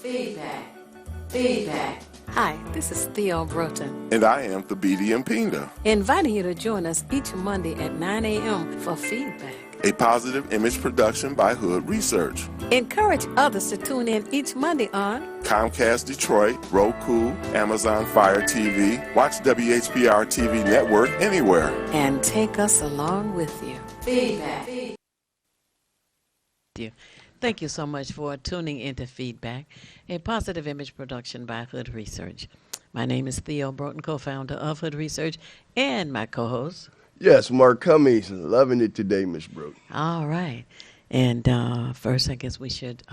Feedback. Feedback. Hi, this is Theo Broughton. And I am Thabiti Mpinga. Inviting you to join us each Monday at 9 a.m. for Feedback, A positive image production by Hood Research. Encourage others to tune in each Monday on Comcast Detroit, Roku, Amazon Fire TV, watch WHPR TV Network anywhere. and take us along with you. Feedback. Thank you so much for tuning into Feedback, a positive image production by Hood Research. My name is Theo Broughton, co-founder of Hood Research, and my co-host. Yes, Mark Cummings, loving it today, Miss Brooke. All right. And first, I guess we should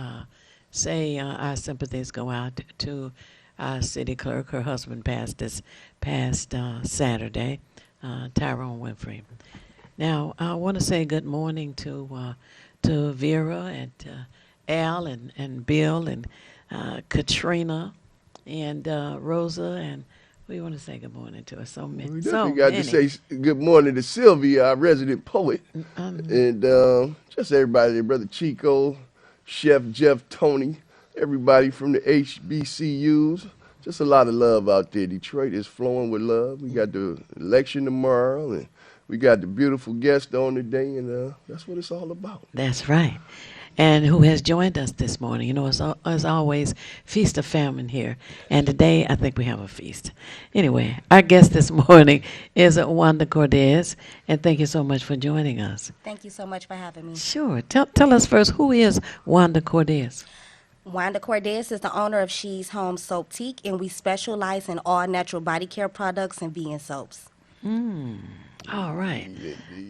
say our sympathies go out to our city clerk. Her husband passed this past Saturday, Tyrone Winfrey. Now, I want to say good morning to Vera and Al and Bill and Katrina and Rosa, and we want to say good morning to us. So many. We definitely got to say good morning to Sylvia, our resident poet, and just everybody there, Brother Chico, Chef Jeff, Tony, everybody from the HBCUs. Just a lot of love out there. Detroit is flowing with love. We got the election tomorrow, and we got the beautiful guest on today, and that's what it's all about. That's right. And who has joined us this morning. You know, as always, Feast of Famine here. And today, I think we have a feast. Anyway, our guest this morning is Wanda Cordes. And thank you so much for joining us. Thank you so much for having me. Sure. Tell us first, who is Wanda Cordes? Wanda Cordes is the owner of She's Home Soap Teak, and we specialize in all natural body care products and vegan soaps. All right.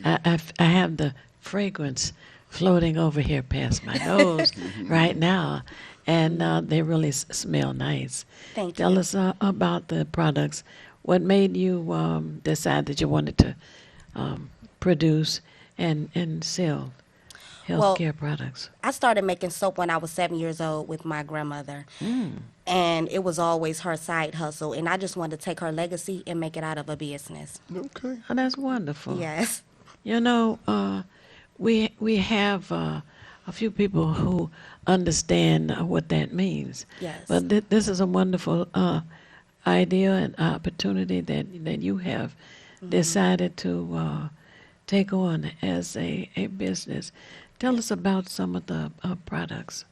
I have the fragrance floating over here past my nose right now, and they really smell nice. Thank Tell you. us about the products. What made you decide that you wanted to produce and sell healthcare products? I started making soap when I was 7 years old with my grandmother, and it was always her side hustle, and I just wanted to take her legacy and make it out of a business. Okay. Oh, that's wonderful. Yes. You know, we have a few people who understand what that means. Yes. But this is a wonderful idea and opportunity that you have decided to take on as a business. Tell us about some of the products.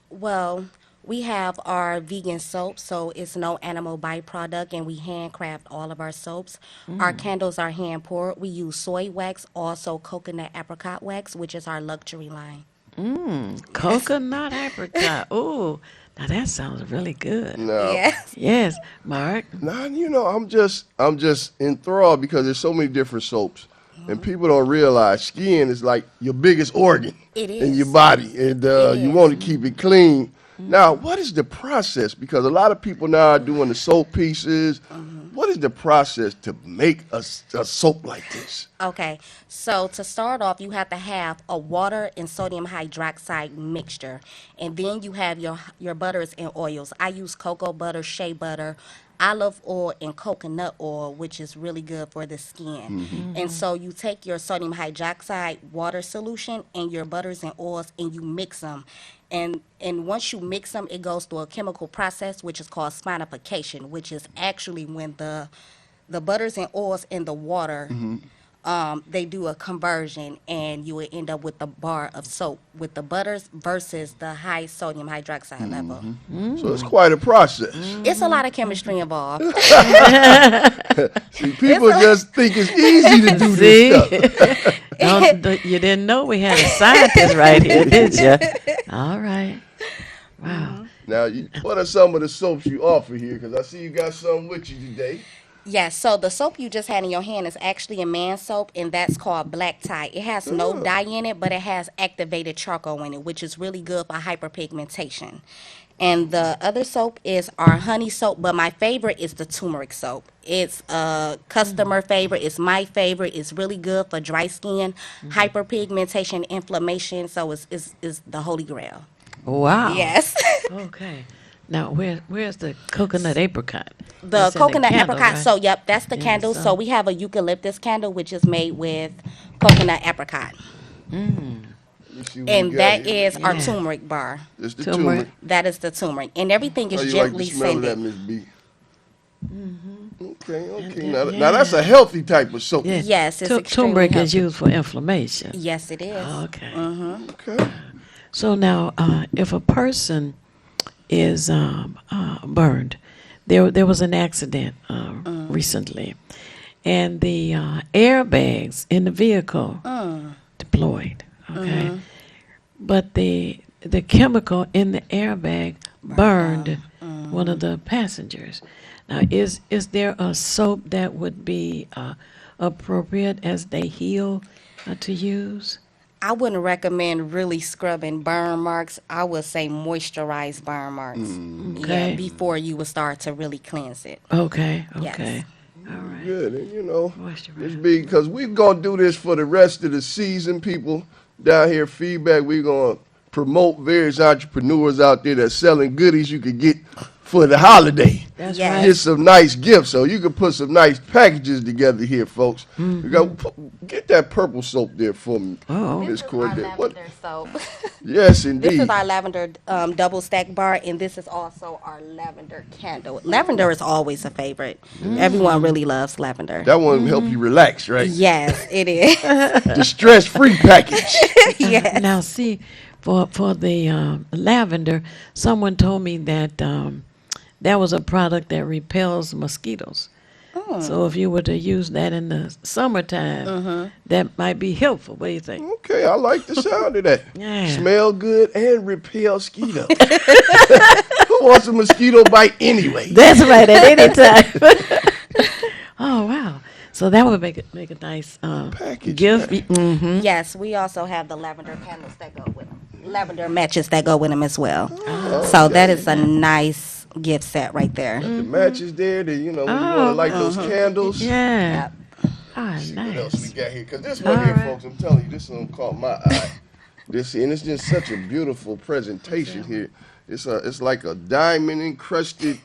Well, we have our vegan soap, so it's no animal byproduct, and we handcraft all of our soaps. Our candles are hand poured. We use soy wax, also coconut apricot wax, which is our luxury line. Coconut apricot. Ooh, now that sounds really good. Now, Yes. Yes, Mark. now, I'm just enthralled because there's so many different soaps, and people don't realize skin is like your biggest organ It in your is. body, and you is. want to keep it clean. Now, what is the process? Because a lot of people now are doing the soap pieces. What is the process to make a soap like this? Okay, so to start off, you have to have a water and sodium hydroxide mixture, and then you have your butters and oils. I use cocoa butter, shea butter, olive oil, and coconut oil, which is really good for the skin. And so you take your sodium hydroxide water solution and your butters and oils, and you mix them. And once you mix them, it goes through a chemical process, which is called spinification, which is actually when the butters and oils in the water, they do a conversion, and you will end up with the bar of soap with the butters versus the high sodium hydroxide level. So it's quite a process. It's a lot of chemistry involved. See, people just think it's easy to do See? this stuff. You didn't know we had a scientist right here, did you? All right. Wow. Now, what are some of the soaps you offer here? Because I see you got some with you today. Yes, so the soap you just had in your hand is actually a man soap, and that's called Black Tie. It has no dye in it, but it has activated charcoal in it, which is really good for hyperpigmentation. And the other soap is our honey soap, but my favorite is the turmeric soap. It's a customer favorite. It's my favorite. It's really good for dry skin, hyperpigmentation, inflammation. So it's the holy grail. Wow. Yes. Okay. Now, where's the coconut apricot? The That's in coconut candle, apricot. right? So, yep, that's the Yeah, candle. so- So we have a eucalyptus candle, which is made with coconut apricot. Let me see what And we got that here. is our Yeah. turmeric bar. It's the Turmeric. turmeric. That is the turmeric. And everything How is you like the gently smell of that, scented. Miss B? Okay. And, Now that's a healthy type of soap. Yeah. Yes, it's extremely Turmeric is healthy. used for inflammation. Yes, it is. Okay. Okay. So now, if a person is burned, there was an accident recently, and the airbags in the vehicle deployed. Okay, but the chemical in the airbag burned one of the passengers. Now, is there a soap that would be appropriate as they heal to use? I wouldn't recommend really scrubbing burn marks. I would say moisturize burn marks. Okay. Yeah, before you would start to really cleanse it. Okay. Yes. Okay. All right. Good, and you know, Moisturize. it's big because we're gonna do this for the rest of the season. People down here, feedback. We're gonna promote various entrepreneurs out there that's selling goodies you could get for the holiday. That's Yes. right. Get some nice gifts, so you can put some nice packages together here, folks. We got get that purple soap there for me, Oh. Miss Cordell. What? soap. Yes, This indeed. is our lavender double stack bar, and this is also our lavender candle. Lavender is always a favorite. Everyone really loves lavender. That one help you relax, right? Yes, it is. The stress-free package. Yes. Now, see, for the lavender, someone told me that that was a product that repels mosquitoes. So if you were to use that in the summertime, that might be helpful. What do you think? Okay, I like the sound of that. Yeah. Smell good and repel mosquito. Who wants a mosquito bite anyway? That's right, at any time. Oh, wow. So that would make a nice Package, gift. man. Mm-hmm. Yes, we also have the lavender candles that go with them. Lavender matches that go with them as well. So that is a nice gift set right there. The matches there, when you want to light those candles. Yeah. Ah, What else we nice. got here? Because this one here, folks, I'm telling you, this one caught my eye. And it's just such a beautiful presentation here. It's like a diamond encrusted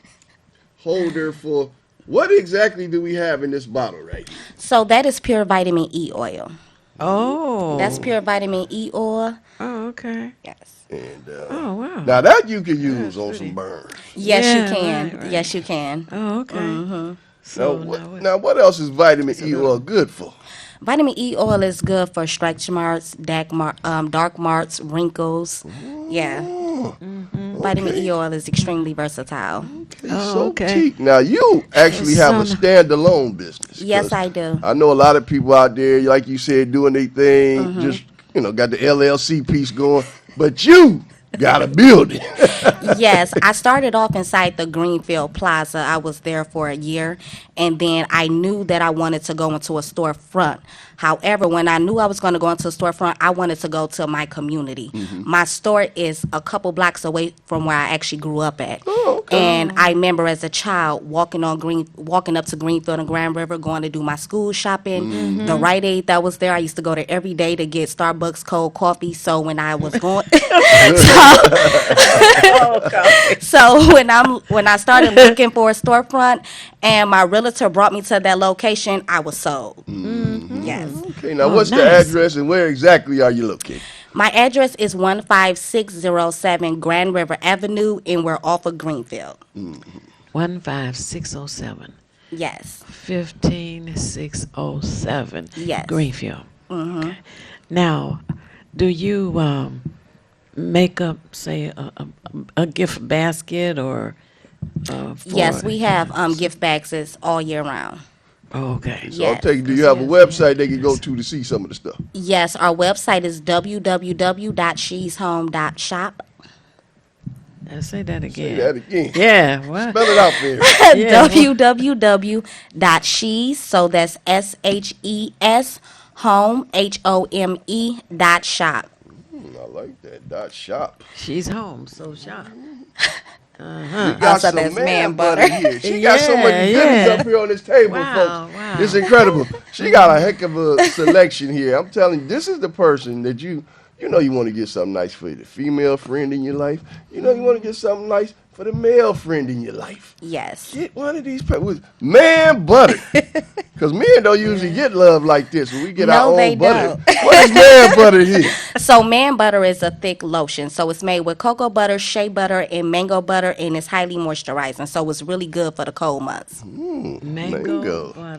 holder for. What exactly do we have in this bottle right here? So that is pure vitamin E oil. Oh. That's pure vitamin E oil. Oh, okay. Yes. And Oh, wow. now that you can use on some burns. Yes, Yeah, you can. right, right. Yes, you can. Oh, okay. Now, So now, what else is vitamin E oil good for? Vitamin E oil is good for stretch marks, dark marks, wrinkles. Yeah. Vitamin E oil is extremely versatile. Okay, Oh, so okay. cheap. Now you actually have a Some- standalone business. Yes, 'cause I do. I know a lot of people out there, like you said, doing their thing, just got the LLC piece going, but you got a building. Yes, I started off inside the Greenfield Plaza. I was there for a year, and then I knew that I wanted to go into a storefront. However, when I knew I was going to go into a storefront, I wanted to go to my community. My store is a couple blocks away from where I actually grew up at. Oh, okay. And I remember as a child walking up to Greenfield and Grand River, going to do my school shopping. The Rite Aid that was there, I used to go there every day to get Starbucks cold coffee. So when I was going, so when I started looking for a storefront, and my realtor brought me to that location, I was sold. Yes. Okay, now Oh, what's the nice. address and where exactly are you located? My address is 15607 Grand River Avenue, and we're off of Greenfield. 15607. Yes. 15607. Yes. Greenfield. Okay. Now, do you make up, say, a gift basket or? For, Yes, we have gift bags all year round. Oh, okay. So I'll Yes. take. Do you have a website they can go to see some of the stuff? Yes, our website is www.sheshome.shop. Say that again. Say that again. Yeah. What? Spell it out for me. Yeah. www.shes, so that's SHES, home, HOME.shop. I like that. .shop. She's home, so shop. We got Also, some that's man man butter butter. here. She got so many Yeah, goodies yeah. up here on this table, Wow, folks. wow. It's incredible. She got a heck of a selection here. I'm telling you, this is the person that you want to get something nice for the female friend in your life. You want to get something nice for the male friend in your life. Yes. Get one of these with man butter. Because men don't usually get love like this when we get our No, they own butter. don't. What is man butter here? So man butter is a thick lotion. So it's made with cocoa butter, shea butter, and mango butter, and it's highly moisturizing. So it's really good for the cold months. Mango. butter.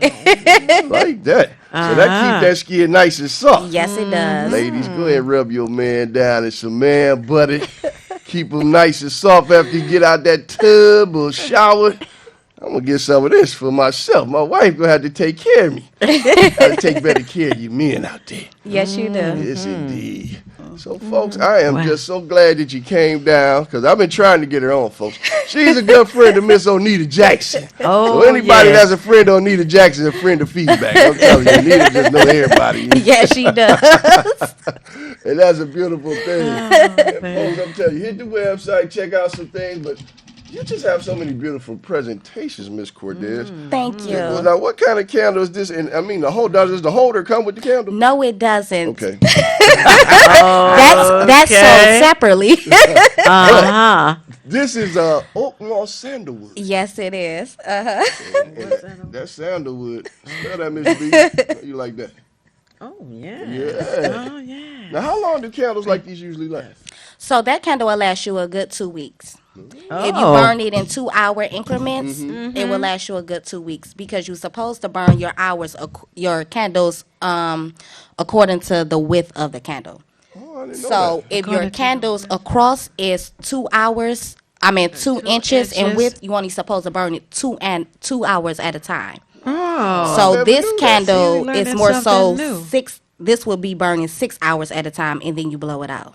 Like that. So that keep that skin nice and soft. Yes, it does. Ladies, go ahead and rub your man down in some man butter. Keep him nice and soft after you get out that tub or shower. I'm going to get some of this for myself. My wife going to have to take care of me. Got to take better care of you men out there. Yes, you do. Yes, indeed. So, folks, I am just so glad that you came down because I've been trying to get her on, folks. She's a good friend of Miss Onita Jackson. Oh, so anybody yes. that's a friend of Onita Jackson is a friend of feedback. I'm telling you, Onita just know everybody. Yes, she does. And that's a beautiful thing. And folks, I'm telling you, hit the website, check out some things, but you just have so many beautiful presentations, Miss Cortez. Thank you. Well, now, what kind of candle is this? And I mean, does the holder come with the candle? No, it doesn't. Okay. That's sold separately. This is oak moss sandalwood. Yes, it is. And that sandalwood. Smell that, Miss B. You like that? Oh, yeah. Yeah. Oh, yeah. Now, how long do candles like these usually last? So that candle will last you a good 2 weeks. Oh. If you burn it in 2-hour increments, it will last you a good 2 weeks because you're supposed to burn your your candles according to the width of the candle. Oh, I didn't know So that. if your candles across is 2 hours, 2 inches in width, you only supposed to burn it 2 hours at a time. Oh. So never this knew that. candle See, you is learning more so something new. 6. This will be burning 6 hours at a time, and then you blow it out.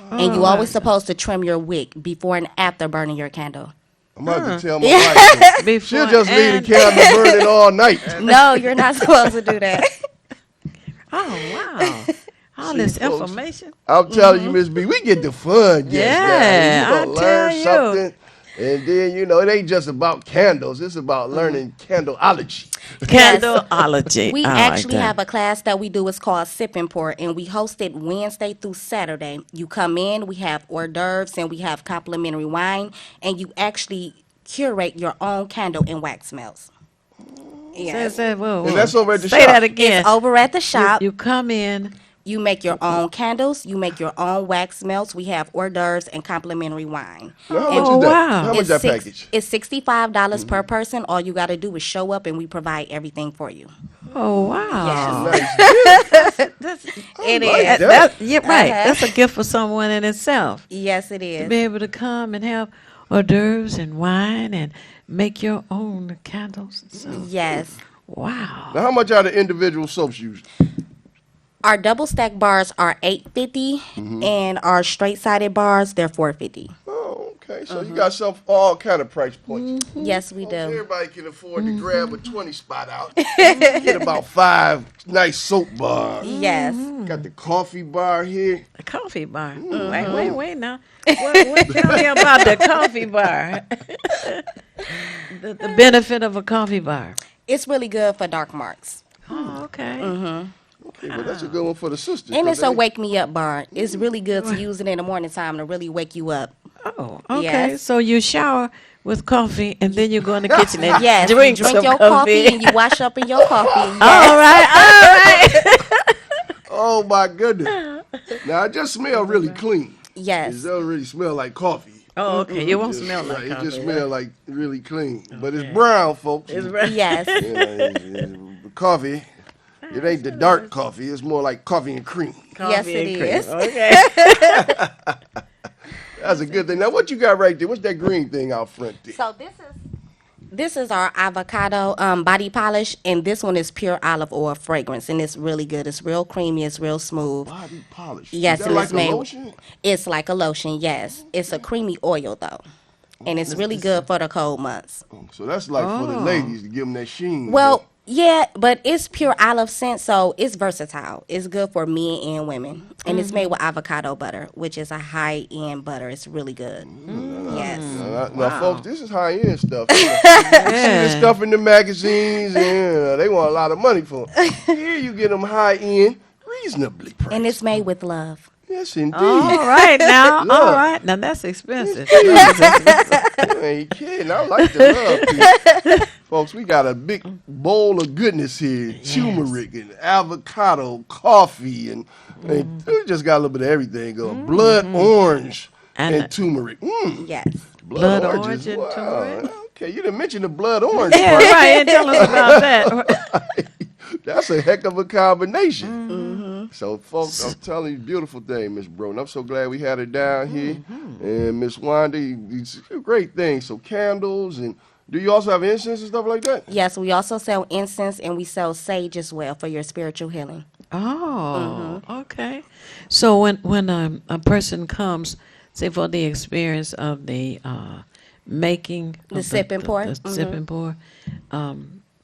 And you always supposed to trim your wick before and after burning your candle. I'm about to tell my wife. Before She'll just leave the and- candle burning all night. No, you're not supposed to do that. Oh, wow. All this folks, information. I'm telling you, Miss B, we get the fun. Yeah, you I gonna tell learn you. something. And then, it ain't just about candles. It's about learning candleology. Candleology. We I like actually that. have a class that we do. It's called Sip and Pour, and we host it Wednesday through Saturday. You come in, we have hors d'oeuvres, and we have complimentary wine, and you actually curate your own candle and wax smells. Yes. Whoa, And that's over at the Say shop. that again. It's over at the shop. You come in. You make your own candles. You make your own wax melts. We have hors d'oeuvres and complimentary wine. Now, how Oh, much is that? wow. How much is that package? It's $65 per person. All you got to do is show up, and we provide everything for you. Oh, wow. Nice gift. That's, It like is. that. yeah, right. Uh-huh. That's a gift for someone in itself. Yes, it To is. be able to come and have hors d'oeuvres and wine and make your own candles. So, Yes. wow. Now, how much are the individual soaps usually? Our double stack bars are $8.50, and our straight sided bars they're $4.50. Oh, okay. So you got some all kind of price points. Yes, we do. Everybody can afford to grab a 20 spot out. Get about 5 nice soap bars. Yes. Got the coffee bar here. A coffee bar. Wait now. What tell me about the coffee bar? the benefit of a coffee bar. It's really good for dark marks. Oh, okay. Okay, well, that's a good one for the sisters. And 'cause it's a they- wake me up bar. It's really good to use it in the morning time to really wake you up. Oh, okay. Yes. So you shower with coffee and then you go in the kitchen and Yes, drink you drink some your coffee and you wash up in your coffee. Yes. All right. Oh, my goodness. Now, it just smell really clean. It Yes. doesn't really smell like coffee. Oh, okay. You won't Just- smell like It coffee. just smells like really clean. But it's brown, folks. It's right. Yes. It's coffee. It ain't the dark coffee. It's more like coffee and cream. Yes, Coffee it and cream. is. Okay. That's a good thing. Now, what you got right there? What's that green thing out front there? So this is our avocado body polish, and this one is pure olive oil fragrance, and it's really good. It's real creamy. It's real smooth. Body polish. Yes, Is that and like it's a made. lotion? It's like a lotion. Yes, it's a creamy oil though, and it's really good for the cold months. So that's like for the ladies to give them that sheen. Well, yeah, but it's pure olive scent, so it's versatile. It's good for men and women, and it's made with avocado butter, which is a high-end butter. It's really good. Yes. Now, folks, this is high-end stuff. You see this stuff in the magazines, and they want a lot of money for it. Here you get them high-end, reasonably priced. And it's made with love. Yes, indeed. All right now. All Look. right. Now that's expensive. You ain't kidding. I like the love piece. Folks, we got a big bowl of goodness here. Turmeric and avocado, coffee, and we just got a little bit of everything going. Blood orange and turmeric. Yes. Blood oranges. orange and Wow. turmeric? Okay, you didn't mention the blood orange Yeah, part. right. And tell us about that. That's a heck of a combination. So, folks, I'm telling you, beautiful thing, Miss Broden. I'm so glad we had her down here. And Miss Wanda, it's a great thing. So, candles, and do you also have incense and stuff like that? Yes, we also sell incense and we sell sage as well for your spiritual healing. Oh, okay. So when a person comes, say for the experience of the making The of sip and pour? the sip and pour,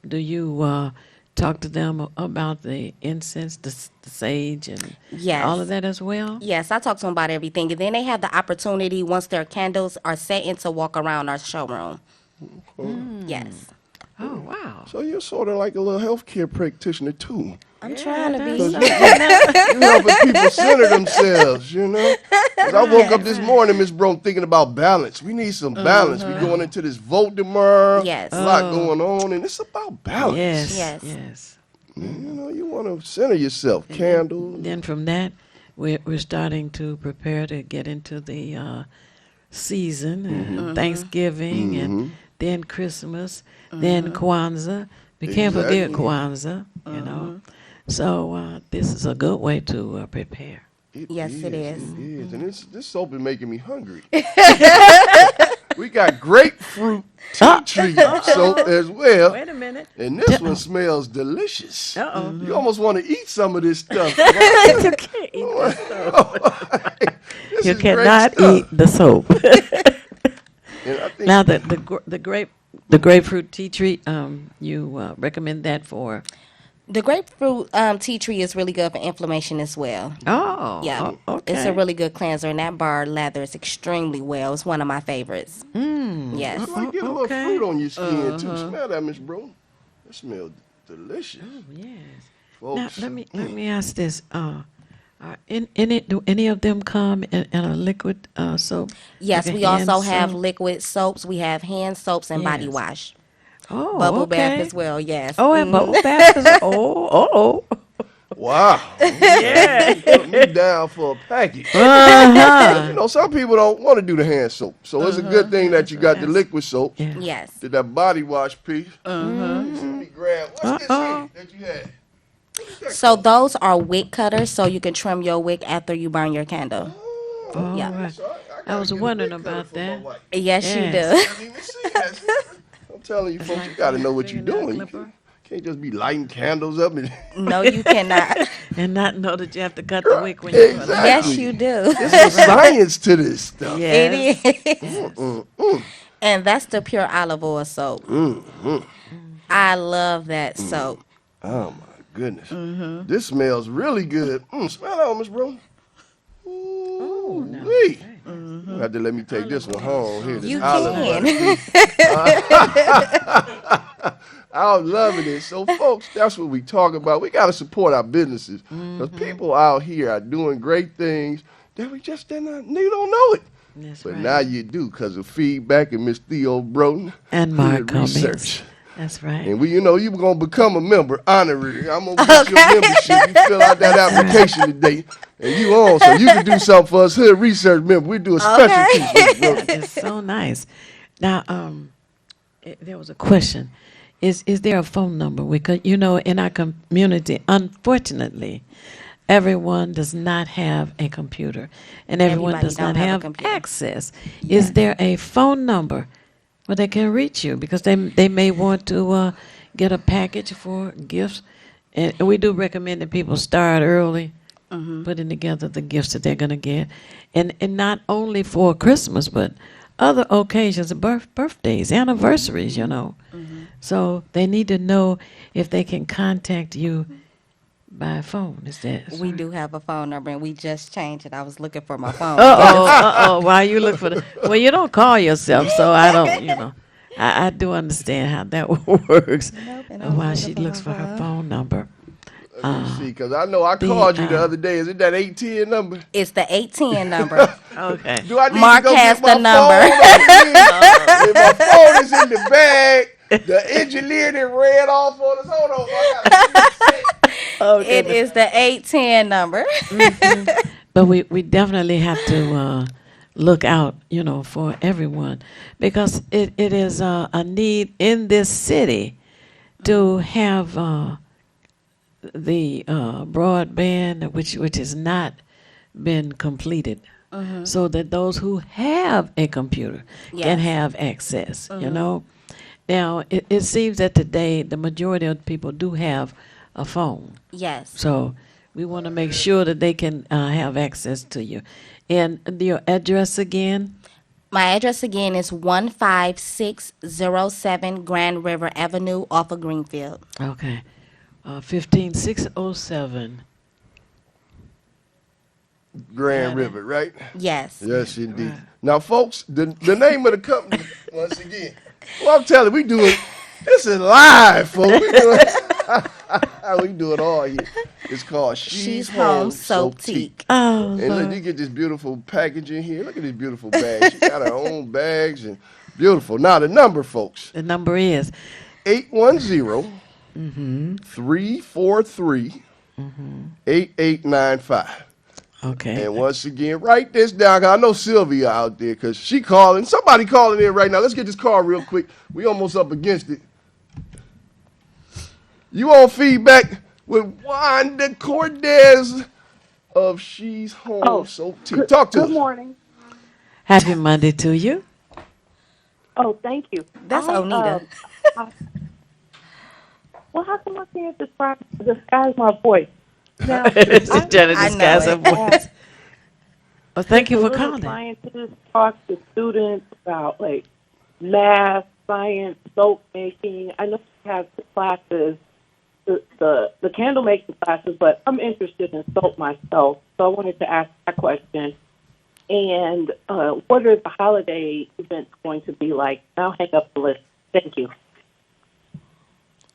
do you talk to them about the incense, the sage, and Yes. all of that as well? Yes, I talk to them about everything. And then they have the opportunity, once their candles are set in, to walk around our showroom. Yes. Oh, wow. So, you're sort of like a little healthcare practitioner, too. I'm trying to Because be. you're helping people center themselves, you know? 'Cause I woke up this morning, Miss Broden, thinking about balance. We need some balance. We're going into this vote tomorrow. Yes. A lot going on, and it's about balance. Yes. Yes. Yes. You know, you want to center yourself. Candles. Then from that, we're starting to prepare to get into the season, and Thanksgiving, and then Christmas, then Kwanzaa. We can't forget Exactly. Kwanzaa, you know. So this is a good way to prepare. Yes, it is. It is. And this soap is making me hungry. We got grapefruit tea tree soap as well. Wait a minute. And this one smells delicious. Uh-oh. You almost want to eat some of this stuff. You can't eat the soap. This You is great cannot stuff. eat the soap. And I think Now the grapefruit tea tree, you recommend that for? The grapefruit tea tree is really good for inflammation as well. Oh, Yeah. okay. It's a really good cleanser, and that bar lathers extremely well. It's one of my favorites. Yes. it's like get a little okay. fruit on your skin too. Smell that, Miss Bro. That smells delicious. Yes. Folks. Now let me ask this: do any of them come in a liquid soap? Yes, Like a we also hand have soap? liquid soaps. We have hand soaps and body Yes. wash. Oh, Bubble okay. bath as well, yes. Oh, and bubble bath. Oh. Wow. Yeah. Put me down for a package. Uh-huh. You know, some people don't want to do the hand soap. So it's a good thing that you got the liquid soap. Yeah. Yes. Did that body wash piece. Let me grab. What's this Uh-oh. here that you had? So those are wick cutters, so you can trim your wick after you burn your candle. All Yeah. right. So I was gotta get a wondering wick cutter about for my that. wife. Yes, Yes. you I do. didn't even see that. I'm telling you, folks, you got to know what you're Fingernail doing. You clipper. can't just be lighting candles up. And No, you cannot. And not know that you have to cut the wick when you put it. Exactly. Yes, you do. There's science to this stuff. Yes. It is. And that's the pure olive oil soap. I love that soap. Oh, my goodness. This smells really good. Smell that one, Miss Bro. Ooh, wee. You have to let me take this one home. Here, this You olive can. butter. I'm loving it. So, folks, that's what we talk about. We got to support our businesses because people out here are doing great things that we just you don't know it. That's But right. now you do because of feedback and Miss Theo Broden And Mark Cummings. research. That's right. And you're going to become a member, honorary. I'm going to get your membership. You fill out that application today, and you on. So you can do something for us Hood Research member. We do a special piece. Miss Broden. It's so nice. Now, there was a question. Is there a phone number? Because, in our community, unfortunately, everyone does not have a computer, and everyone Everybody does don't not have a have computer. access. Is there a phone number where they can reach you? Because they may want to get a package for gifts, and we do recommend that people start early, putting together the gifts that they're going to get, and not only for Christmas, but other occasions, birthdays, anniversaries, So they need to know if they can contact you by phone. Is that? We do have a phone number, and we just changed it. I was looking for my phone. Uh-oh. While you look for well, you don't call yourself, so I don't, I do understand how that works. and I And was while looking she for looks my for her phone. phone number. Let me see, because I know I called you the other day. Is it that 810 number? It's the 810 number. Okay. Do I need Mark to go has get my the number. phone? If my phone is in the bag, the engineer that ran off on us. Hold on. It is the 810 number. But we definitely have to look out, for everyone, because it is a need in this city to have the broadband, which has not been completed, so that those who have a computer can Yes. have access. Now it seems that today the majority of people do have a phone. Yes. So we want to make sure that they can have access to you. And your address again? My address again is 15607 Grand River Avenue off of Greenfield. Okay. 15607. Grand River, right? Yes. Yes, indeed. Now, folks, the name of the company, once again, well, I'm telling you, we do it. This is live, folks. We do it all here. It's called She's Home Soaptique. Oh, And look, you get this beautiful packaging here. Look at this beautiful bag. She got her own bags and beautiful. Now, the number, folks, the number is 810-343-8895. okay. And once again, write this down. 'Cause I know Sylvia out there because she calling. Somebody calling in right now. Let's get this call real quick. We almost up against it. You on feedback with Wanda Cordes of She's Home Soaptique. Talk to us. Good morning. Happy Monday to you. Oh, thank you. That's Onita. Well, how come I can't disguise my voice? Now, She's trying to I disguise know her it. voice. Well, thank you for little calling. scientists talk to students about like math, science, soap making. I know you have the classes, the candle making classes, but I'm interested in soap myself, so I wanted to ask that question. And what are the holiday events going to be like? I'll hang up the list. Thank you.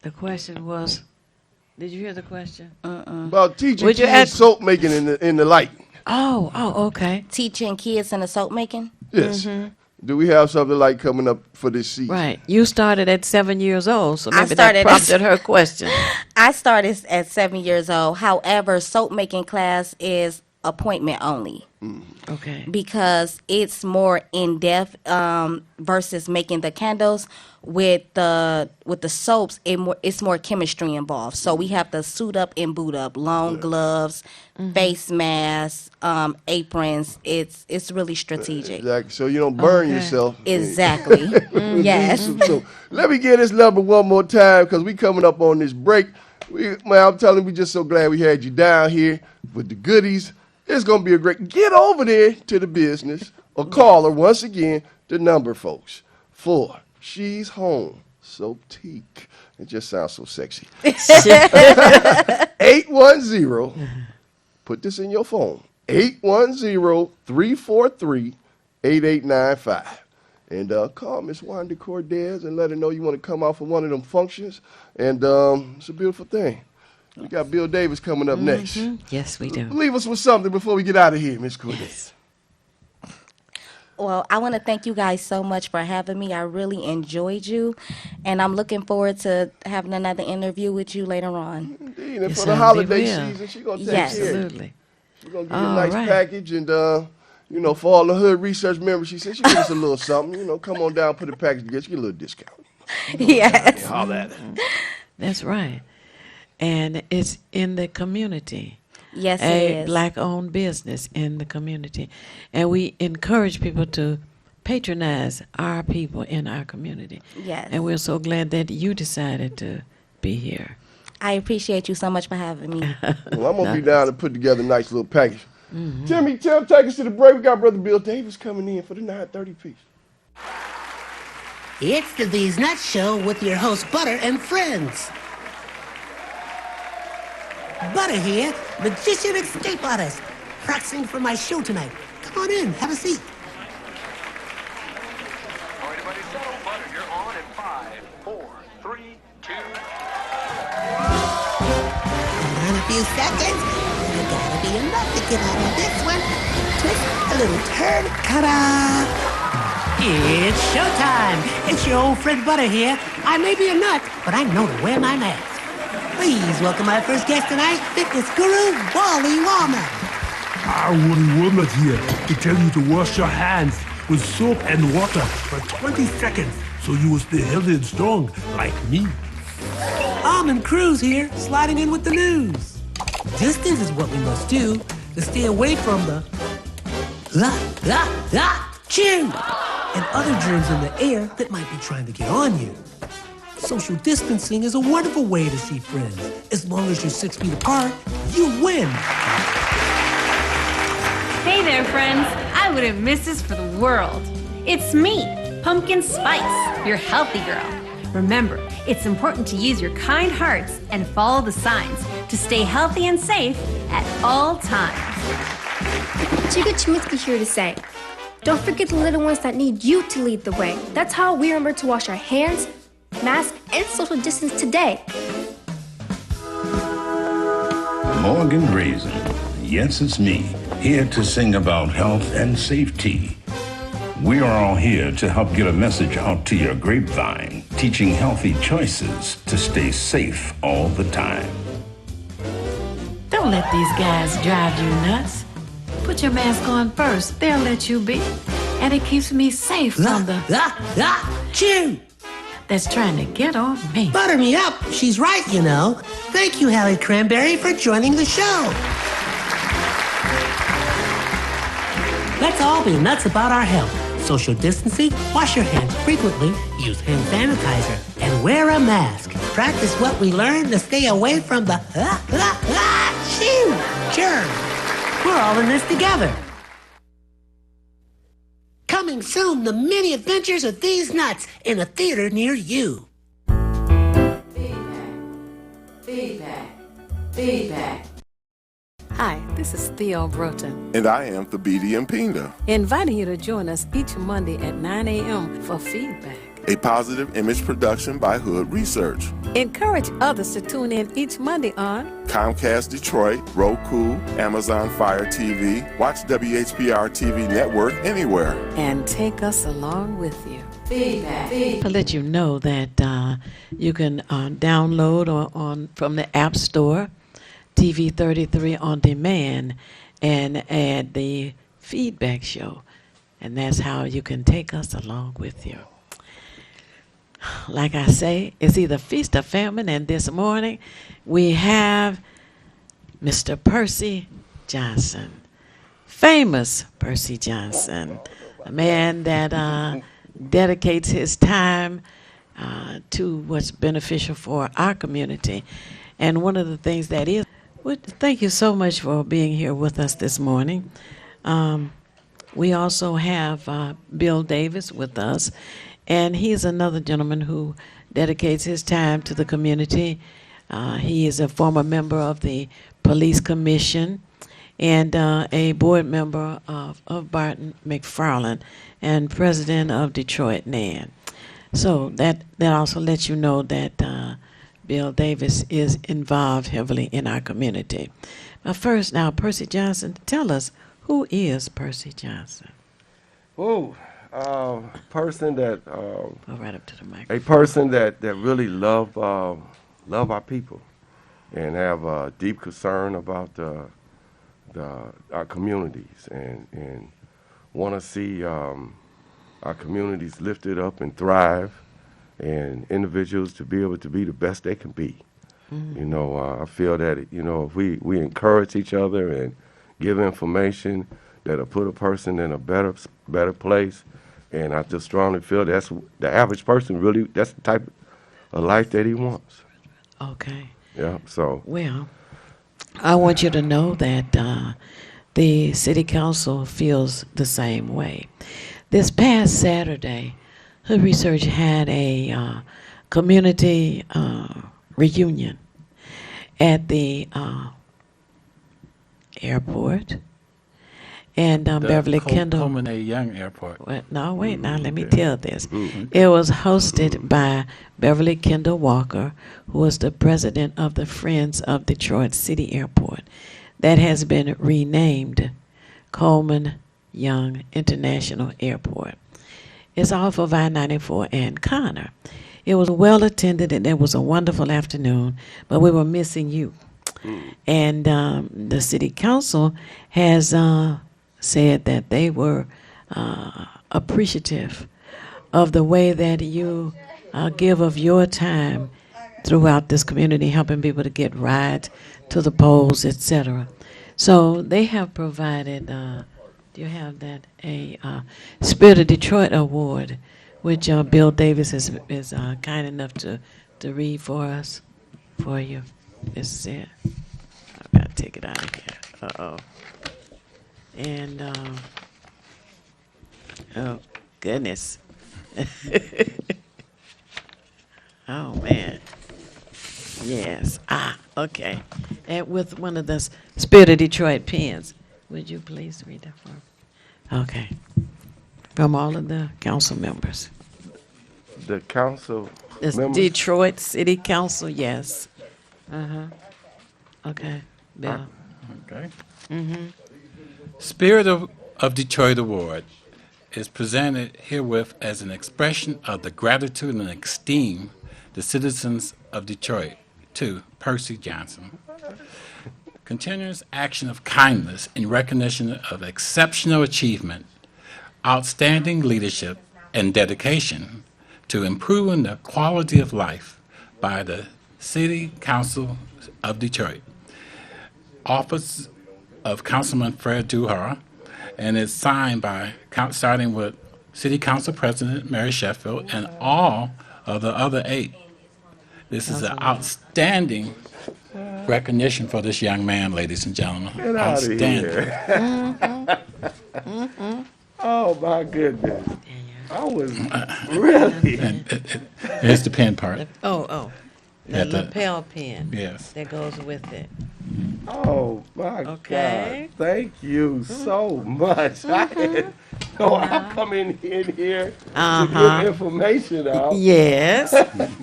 The question was, did you hear the question? About teaching Would you kids ask- soap making in the light. Oh, okay. Teaching kids in the soap making. Yes. Do we have something like coming up for this season? Right. You started at 7 years old, so I maybe that started at- prompted her question. I started at 7 years old. However, soap making class is appointment only Okay. because it's more in depth versus making the candles. With the soaps, it's more chemistry involved. So we have to suit up and boot up, long gloves, face masks, aprons. It's really strategic. Exactly. So you don't burn Okay. yourself. Exactly. Yes. So let me get this number one more time because we coming up on this break. I'm telling you, we just so glad we had you down here with the goodies. It's going to be a great. Get over there to the business or call her once again. The number, folks, for She's Home Soaptique. It just sounds so sexy. 810. Put this in your phone. 810-343-8895. And call Miss Wanda Cordes and let her know you want to come out for one of them functions. And it's a beautiful thing. We got Bill Davis coming up next. Yes, we do. Leave us with something before we get out of here, Miss Cordes. Well, I want to thank you guys so much for having me. I really enjoyed you, and I'm looking forward to having another interview with you later on. Indeed. And Yes, for the we holiday will. season, she's going to take Yes. care. Absolutely. She's going to give you a All nice right. package. And, for all the Hood Research members, she said she give us a little something. Come on down, put a package together. She get a little discount. Yes. Holla at her. That's right. And it's in the community. Yes, it A is. black-owned business in the community. And we encourage people to patronize our people in our community. Yes. And we're so glad that you decided to be here. I appreciate you so much for having me. Well, I'm going to be down to put together a nice little package. Timmy, take us to the break. We got Brother Bill Davis coming in for the 9:30 piece. It's the These Nuts Show with your host Butter and friends. Butter here, magician escape artist, practicing for my show tonight. Come on in, have a seat. Everybody settle. Butter, you're on in 5, 4, 3, 2. few seconds. There gotta be enough to get out of this one. Twist a little turn. Ta-da! It's showtime. It's your old friend Butter here. I may be a nut, but I know to wear my mask. Please welcome my first guest tonight, fitness guru, Wally Wallman. Wally Wallman here to tell you to wash your hands with soap and water for 20 seconds so you will stay healthy and strong like me. Almond Cruz here, sliding in with the news. Distance is what we must do to stay away from the chew and other germs in the air that might be trying to get on you. Social distancing is a wonderful way to see friends. As long as you're 6 feet apart, you win. Hey there, friends. I wouldn't miss this for the world. It's me, Pumpkin Spice, your healthy girl. Remember, it's important to use your kind hearts and follow the signs to stay healthy and safe at all times. Chica Chiminsky here to say, don't forget the little ones that need you to lead the way. That's how we remember to wash our hands, mask, and social distance today. Morgan Raisin. Yes, it's me, here to sing about health and safety. We are all here to help get a message out to your grapevine, teaching healthy choices to stay safe all the time. Don't let these guys drive you nuts. Put your mask on first. They'll let you be. And it keeps me safe from the chew that's trying to get on me. Butter me up. She's right, you know. Thank you, Hallie Cranberry, for joining the show. Let's all be nuts about our health. Social distancing, wash your hands frequently, use hand sanitizer, and wear a mask. Practice what we learned to stay away from the germs. We're all in this together. Coming soon, the many adventures of these nuts in a theater near you. Feedback. Hi, this is Theo Broughton, And I am Thabiti Mpinga, inviting you to join us each Monday at 9 a.m. for feedback. a positive image production by Hood Research. Encourage others to tune in each Monday on Comcast Detroit, Roku, Amazon Fire TV, watch WHPR TV Network anywhere. and take us along with you. Feedback. To let you know that you can download from the App Store TV 33 on demand and add the feedback show. And that's how you can take us along with you. Like I say, it's either feast or famine, and this morning we have Mr. Percy Johnson, famous Percy Johnson, a man that dedicates his time to what's beneficial for our community. And one of the things that is, thank you so much for being here with us this morning. We also have Bill Davis with us, and he's another gentleman who dedicates his time to the community. He is a former member of the Police Commission and a board member of Barton McFarland and president of Detroit NAN. So that also lets you know that Bill Davis is involved heavily in our community. But first, now, Percy Johnson, tell us, who is Percy Johnson? Person that Go right up to the microphone. a person that really love our people and have a deep concern about our communities and want to see our communities lifted up and thrive, and individuals to be able to be the best they can be. Mm-hmm. You know, I feel that if we encourage each other and give information that'll put a person in a better place. And I just strongly feel that's the average person really, that's the type of life that he wants. Okay. Yeah, so. Well, I want you to know that the City Council feels the same way. This past Saturday, Hood Research had a community reunion at the airport. And Beverly Kendall. Coleman A. Young Airport. Well, no, wait, now let me tell this. It was hosted by Beverly Kendall Walker, who was the president of the Friends of Detroit City Airport. That has been renamed Coleman Young International Airport. It's off of I-94 and Connor. It was well attended and it was a wonderful afternoon, but we were missing you. And the city council has said that they were appreciative of the way that you give of your time throughout this community, helping people to get rides to the polls, etc. So they have provided, do you have that, a Spirit of Detroit Award, which Bill Davis is kind enough to read for us, for you. This is it. I've got to take it out of here. Uh-oh. And, oh, goodness. Oh, man. Yes. Okay. And with one of the Spirit of Detroit pens. Would you please read that for me? Okay. From all of the council members. The council It's members? Detroit City Council, yes. Uh-huh. Okay. Bill. Okay. Mm-hmm. Spirit of Detroit Award is presented herewith as an expression of the gratitude and esteem the citizens of Detroit to Percy Johnson. Continuous action of kindness in recognition of exceptional achievement, outstanding leadership, and dedication to improving the quality of life by the City Council of Detroit. Office of Councilman Fred Duhar, and it's signed by, starting with City Council President Mary Sheffield and all of the other 8. This is an outstanding recognition for this young man, ladies and gentlemen. Get out of here. Oh, my goodness. I was really. Here's the pen part. The lapel pin. Yes. That goes with it. Oh, my Okay. God. Thank you so much. I come in here to get information out. Yes.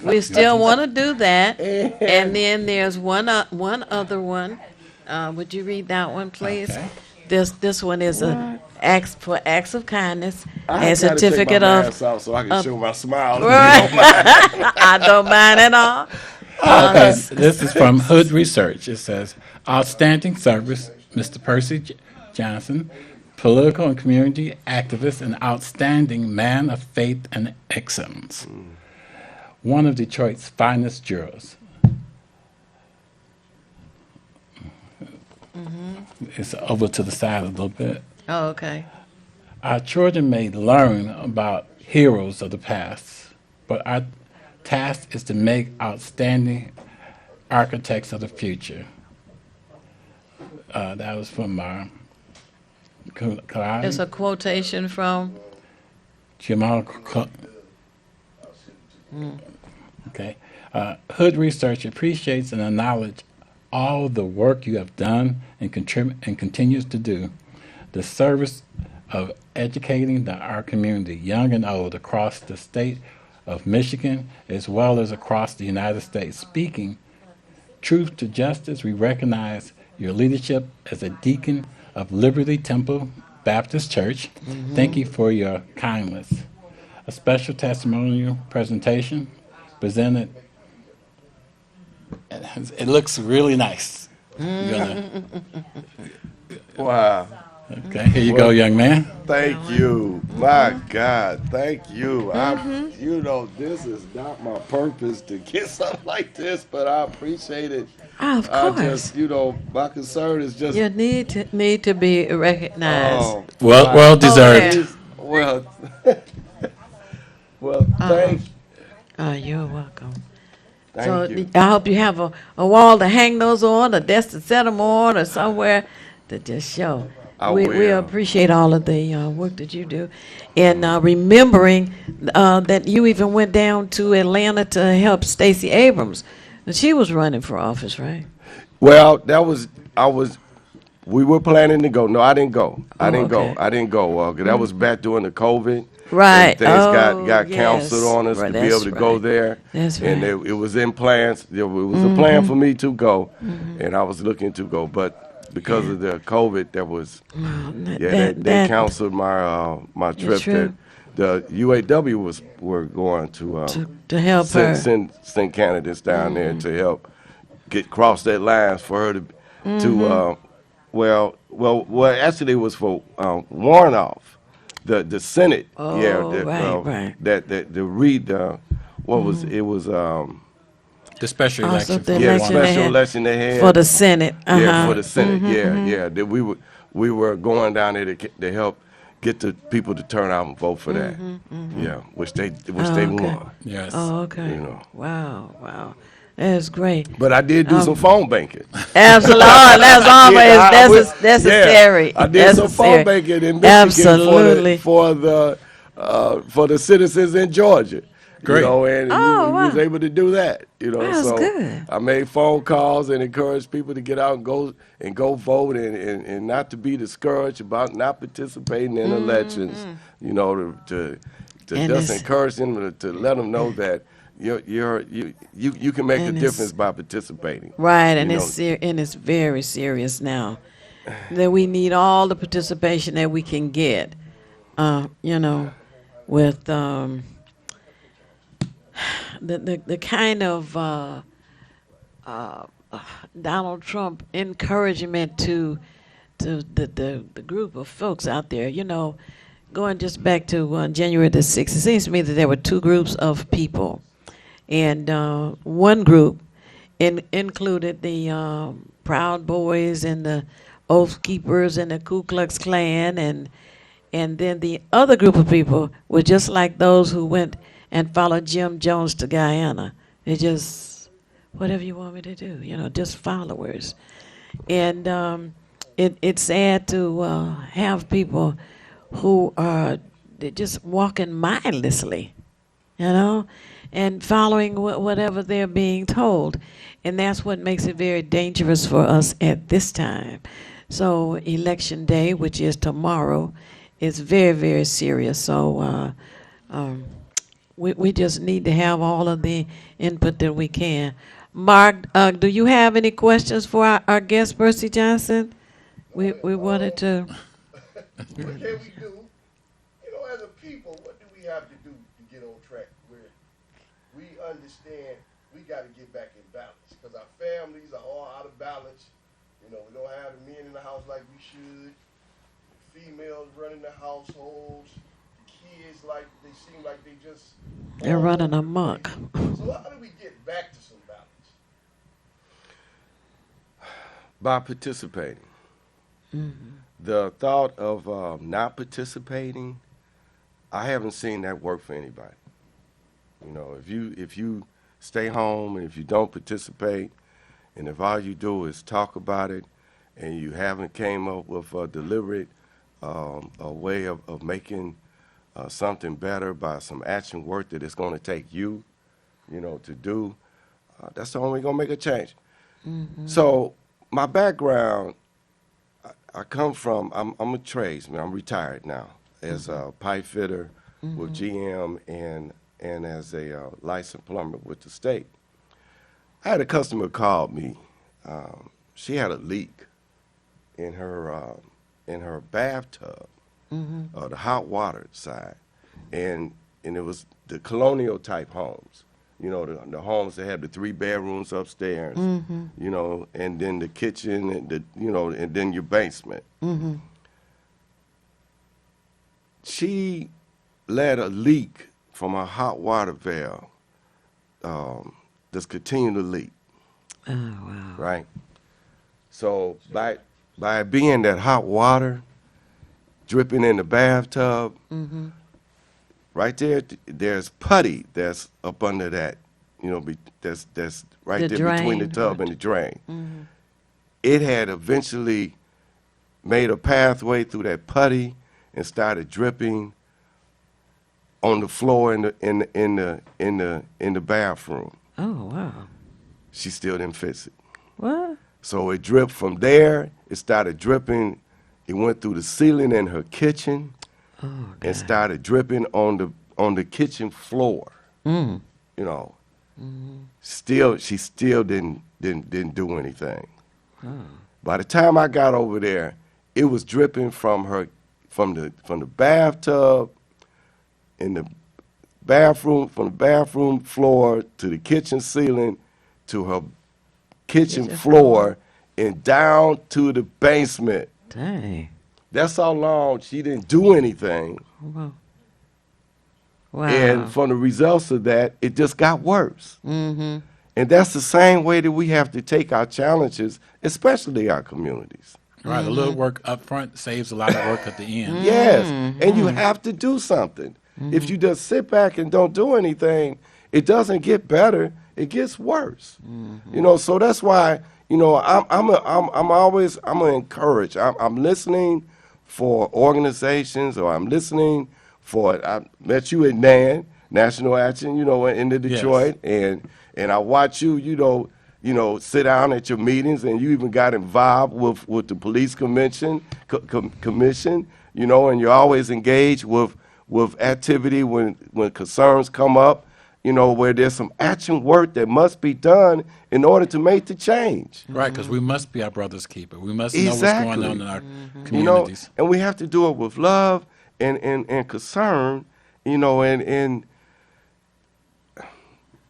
We still want to do that. And then there's one other one. Would you read that one, please? Okay. This one is acts of kindness, I a gotta certificate take my of. mask off so I can show my smile. Right. I don't mind at all. Okay, this is from Hood Research. It says, outstanding service, Mr. Percy Johnson, political and community activist and outstanding man of faith and excellence. One of Detroit's finest jurors. It's over to the side a little bit. Oh, okay. Our children may learn about heroes of the past, but our task is to make outstanding architects of the future. That was from It's a quotation from. Jamal. Okay. Hood Research appreciates and acknowledges all the work you have done and continues to do. The service of educating our community, young and old, across the state of Michigan, as well as across the United States. Speaking truth to justice, we recognize your leadership as a deacon of Liberty Temple Baptist Church. Thank you for your kindness. A special testimonial presentation presented. It looks really nice. Wow. Okay, here you go, young man. Thank you. My God, thank you. This is not my purpose to get something like this, but I appreciate it. Of course. My concern is just. You need to be recognized. Well deserved. Well, thank. You're welcome. Thank you. I hope you have a wall to hang those on, a desk to set them on, or somewhere to just show. We appreciate all of the work that you do. And remembering that you even went down to Atlanta to help Stacey Abrams. And she was running for office, right? Well, We were planning to go. No, I didn't go. I Oh, didn't go. okay. I didn't go. 'Cause that was back during the COVID. Right. And things got Oh, canceled yes. on us Right, to be able that's to go right. there. That's And right. it was in plans. It was a plan for me to go, and I was looking to go. But because of the COVID, that was, they canceled my trip. true. The UAW were going to To help her. send candidates down there to help cross that lines for her to well actually it was for Warnoff, the Senate. Oh, right. That the read what was it was The special Also, election. the for election one. they special had election they had for the Senate. yeah, for the Senate. Yeah. That we were going down there to help get the people to turn out and vote for that. Yeah, which they Okay. won. Yes. Oh, okay. You know. Wow. That's great. But I did do some phone banking. Absolutely. Oh, that's always I would- necessary. Yeah, I did some phone Necessary. banking in Michigan Absolutely. for the citizens in Georgia. Great. You know, and Oh, we was wow. able to do that. You know, That's so good. I made phone calls and encouraged people to get out and go vote and not to be discouraged about not participating in elections. You know, to And just it's- encourage them to let them know that you can make a And it's- difference by participating. Right, and You it's very serious now. That we need all the participation that we can get. With the kind of Donald Trump encouragement to the group of folks out there. Going just back to January the 6th, it seems to me that there were two groups of people. And one group included the Proud Boys and the Oath Keepers and the Ku Klux Klan, and then the other group of people were just like those who went and followed Jim Jones to Guyana. They just, whatever you want me to do, just followers. And it's sad to have people who are they're just walking mindlessly, and following whatever they're being told. And that's what makes it very dangerous for us at this time. So Election Day, which is tomorrow, is very, very serious. So we just need to have all of the input that we can. Mark, do you have any questions for our guest, Percy Johnson? We wanted to... What can we do? As a people, what do we have to do to get on track where we understand we got to get back in balance? Because our families are all out of balance. We don't have the men in the house like we should. The females running the households. The kids, they seem like they just... They're running amok. So how do we get back to some balance? By participating. The thought of not participating, I haven't seen that work for anybody. If you stay home and if you don't participate, and if all you do is talk about it, and you haven't came up with a deliberate a way of making something better by some action work that it's going to take you, to do, that's the only way you're going to make a change. So my background, I come from, I'm a tradesman. I'm retired now as a pipe fitter with GM and as a licensed plumber with the state. I had a customer call me. She had a leak in her bathtub, the hot water side, and it was the colonial type homes. The homes that have the 3 bedrooms upstairs, and then the kitchen and and then your basement. She let a leak from a hot water valve just continue to leak. Oh, wow. Right? So by being that hot water dripping in the bathtub, right there's putty that's up under that, that's right The there between the drain, tub right. and the drain. It had eventually made a pathway through that putty and started dripping on the floor in the bathroom. Oh, wow. She still didn't fix it. What? So it dripped from there. It started dripping. It went through the ceiling in her kitchen and started dripping on the kitchen floor. You know, she still didn't do anything. By the time I got over there, it was dripping from the bathtub in the bathroom, from the bathroom floor to the kitchen ceiling to her kitchen floor and down to the basement. Dang. That's how long she didn't do anything. Wow. And from the results of that, it just got worse. Mm-hmm. And that's the same way that we have to take our challenges, especially our communities. Right, a little work up front saves a lot of work at the end. Yes, and you have to do something. If you just sit back and don't do anything, it doesn't get better, it gets worse. You know, so that's why, you know, I'm always gonna encourage. I'm listening for organizations, or I'm listening for, I met you at NAN, National Action, you know, in the Detroit, and I watch you, you know, sit down at your meetings, and you even got involved with the police commission, you know, and you're always engaged with activity when concerns come up, you know, where there's some action work that must be done in order to make the change. Right, because we must be our brother's keeper. We must know what's going on in our communities. You know, and we have to do it with love and concern, you know, and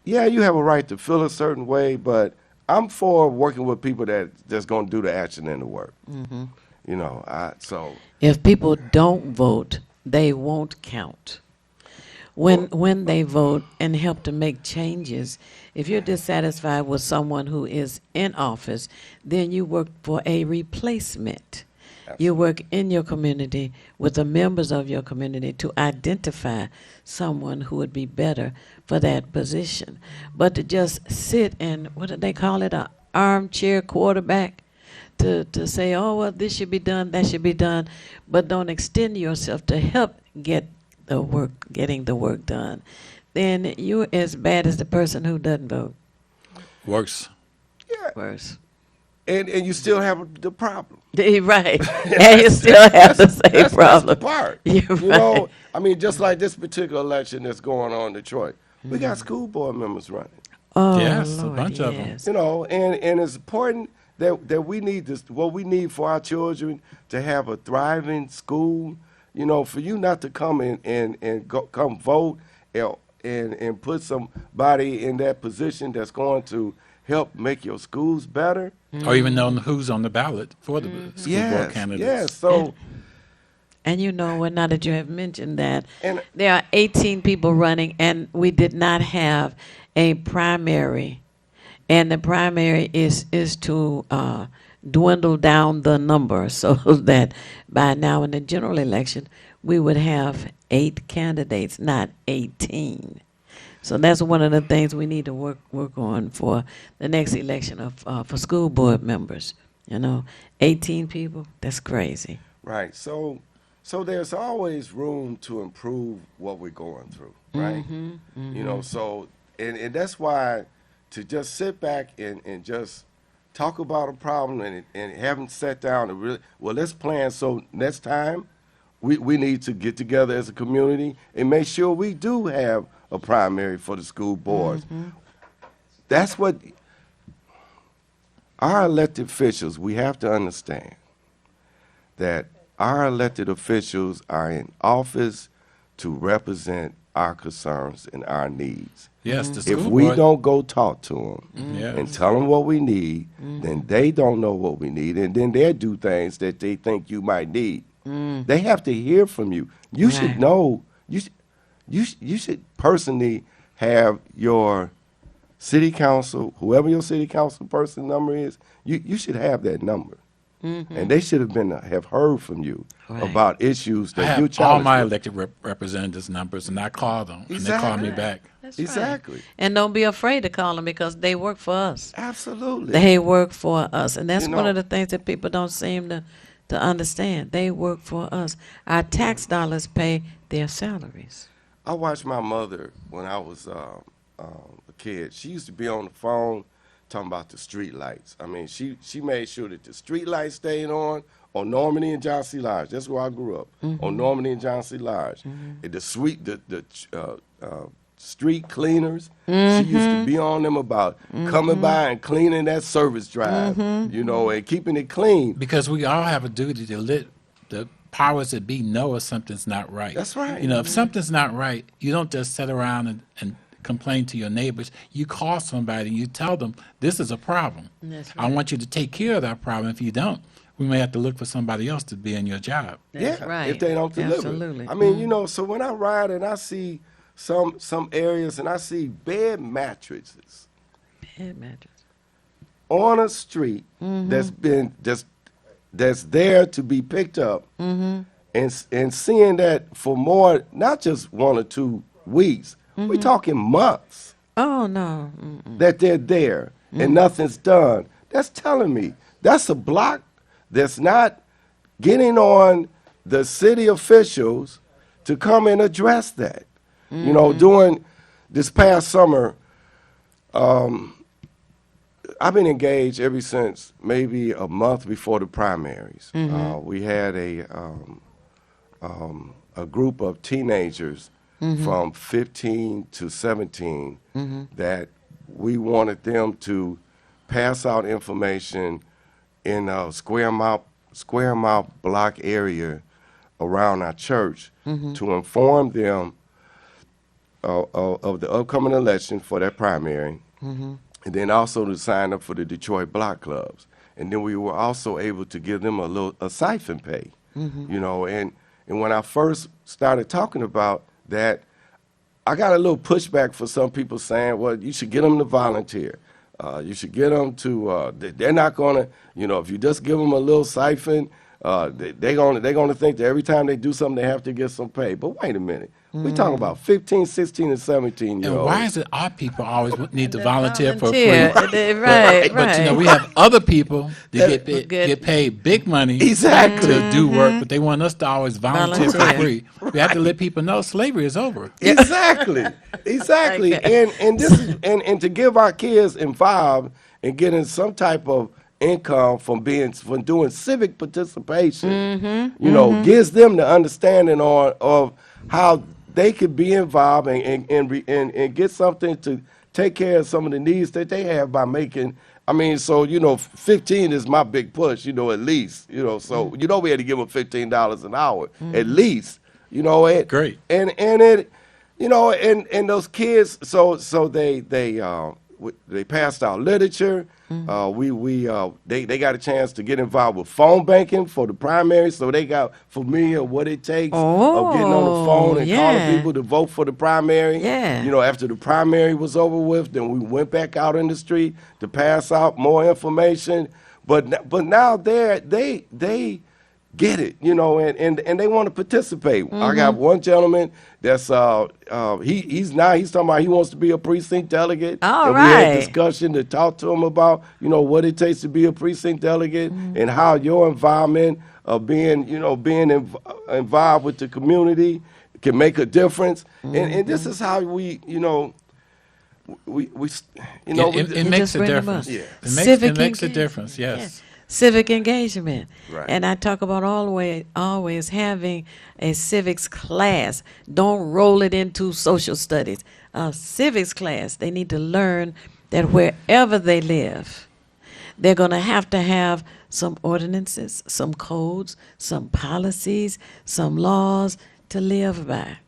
yeah, you have a right to feel a certain way, but I'm for working with people that's going to do the action and the work. You know, so. If people don't vote, they won't count. When they vote and help to make changes, if you're dissatisfied with someone who is in office, then you work for a replacement. You work in your community with the members of your community to identify someone who would be better for that position. But to just sit and, what do they call it, an armchair quarterback, to say, oh, well, this should be done, that should be done, but don't extend yourself to help getting the work done, then you're as bad as the person who doesn't vote. Worse. Yeah. Worse. And you still have the problem. Right. And you still have the same problem. That's the part. You're you right. know, I mean, just like this particular election that's going on in Detroit, we got school board members running. Oh, yes, Lord, a bunch of them. You know, and it's important that we need this, what we need for our children to have a thriving school, you know, for you not to come come vote and put somebody in that position that's going to help make your schools better. Or even know who's on the ballot for the school board candidates. Yes, so. And you know, well, now that you have mentioned that, there are 18 people running, and we did not have a primary. And the primary is to dwindle down the number so that by now in the general election, we would have 8 candidates, not 18. So that's one of the things we need to work on for the next election for school board members. You know, 18 people, that's crazy. Right. So there's always room to improve what we're going through, right? You know, so, and that's why to just sit back and just talk about a problem and haven't sat down and really, well, let's plan so next time we need to get together as a community and make sure we do have a primary for the school boards. That's what our elected officials, we have to understand that our elected officials are in office to represent our concerns and our needs. Yes, the school if we board, don't go talk to them Yes. and tell them what we need, then they don't know what we need, and then they'll do things that they think you might need. They have to hear from you. You should know. You should personally have your city council, whoever your city council person number is, you should have that number. And they should have heard from you about issues I that you have challenge. all my with. elected representatives' numbers, and I call them, and they call me back. That's Exactly. Right. And don't be afraid to call them because they work for us. Absolutely. They work for us. And that's You one know- of the things that people don't seem to understand. They work for us. Our tax dollars pay their salaries. I watched my mother when I was a kid. She used to be on the phone talking about the street lights. I mean, she made sure that the street lights stayed on Normandy and John C. Lodge. That's where I grew up, on Normandy and John C. Lodge. And the street cleaners, she used to be on them about coming by and cleaning that service drive, you know, and keeping it clean. Because we all have a duty to let the powers that be know if something's not right. That's right. You know, if something's not right, you don't just sit around and complain to your neighbors. You call somebody and you tell them, this is a problem. That's I want you to take care of that problem. If you don't, we may have to look for somebody else to be in your job. That's right. If they don't deliver. Absolutely. I mean, you know, so when I ride and I see some areas and I see bed mattresses on a street that's there to be picked up, and seeing that for more, not just 1 or 2 weeks, we're talking months. Oh no. That they're there and nothing's done. That's telling me that's a block that's not getting on the city officials to come and address that. You know, during this past summer, I've been engaged ever since maybe a month before the primaries. We had a group of teenagers from 15 to 17 that we wanted them to pass out information in a square mile block area around our church to inform them of the upcoming election for that primary, and then also to sign up for the Detroit Block Clubs. And then we were also able to give them a siphon pay, you know. And when I first started talking about that, I got a little pushback for some people saying, well, you should get them to volunteer. You should get them to, they're not going to, you know, if you just give them a little siphon, they're gonna think that every time they do something, they have to get some pay. But wait a minute. We're talking about 15, 16, and 17-year-olds. And why is it our people always need to volunteer for free? Right. But you know, we have other people that get paid big money to do work, but they want us to always volunteer for free. We have to let people know slavery is over. Exactly. And this is, and to give our kids involved and getting some type of income from doing civic participation, you know, gives them the understanding of how they could be involved and get something to take care of some of the needs that they have by making. I mean, so, you know, 15 is my big push, you know, at least, you know, so, you know, we had to give them $15 an hour, at least, you know. Great. And it, you know, and those kids, so they passed out literature. They got a chance to get involved with phone banking for the primary, so they got familiar with what it takes of getting on the phone and calling people to vote for the primary. You know, after the primary was over with, then we went back out in the street to pass out more information. But now they get it, you know, and they want to participate. I got one gentleman that's he's talking about he wants to be a precinct delegate. We had a discussion to talk to him about, you know, what it takes to be a precinct delegate and how your environment of being involved with the community can make a difference. And this is how we, you know, it makes a difference. It makes a difference. Yes. Civic engagement. Right. And I talk about always having a civics class. Don't roll it into social studies. Civics class, they need to learn that wherever they live, they're going to have some ordinances, some codes, some policies, some laws to live by.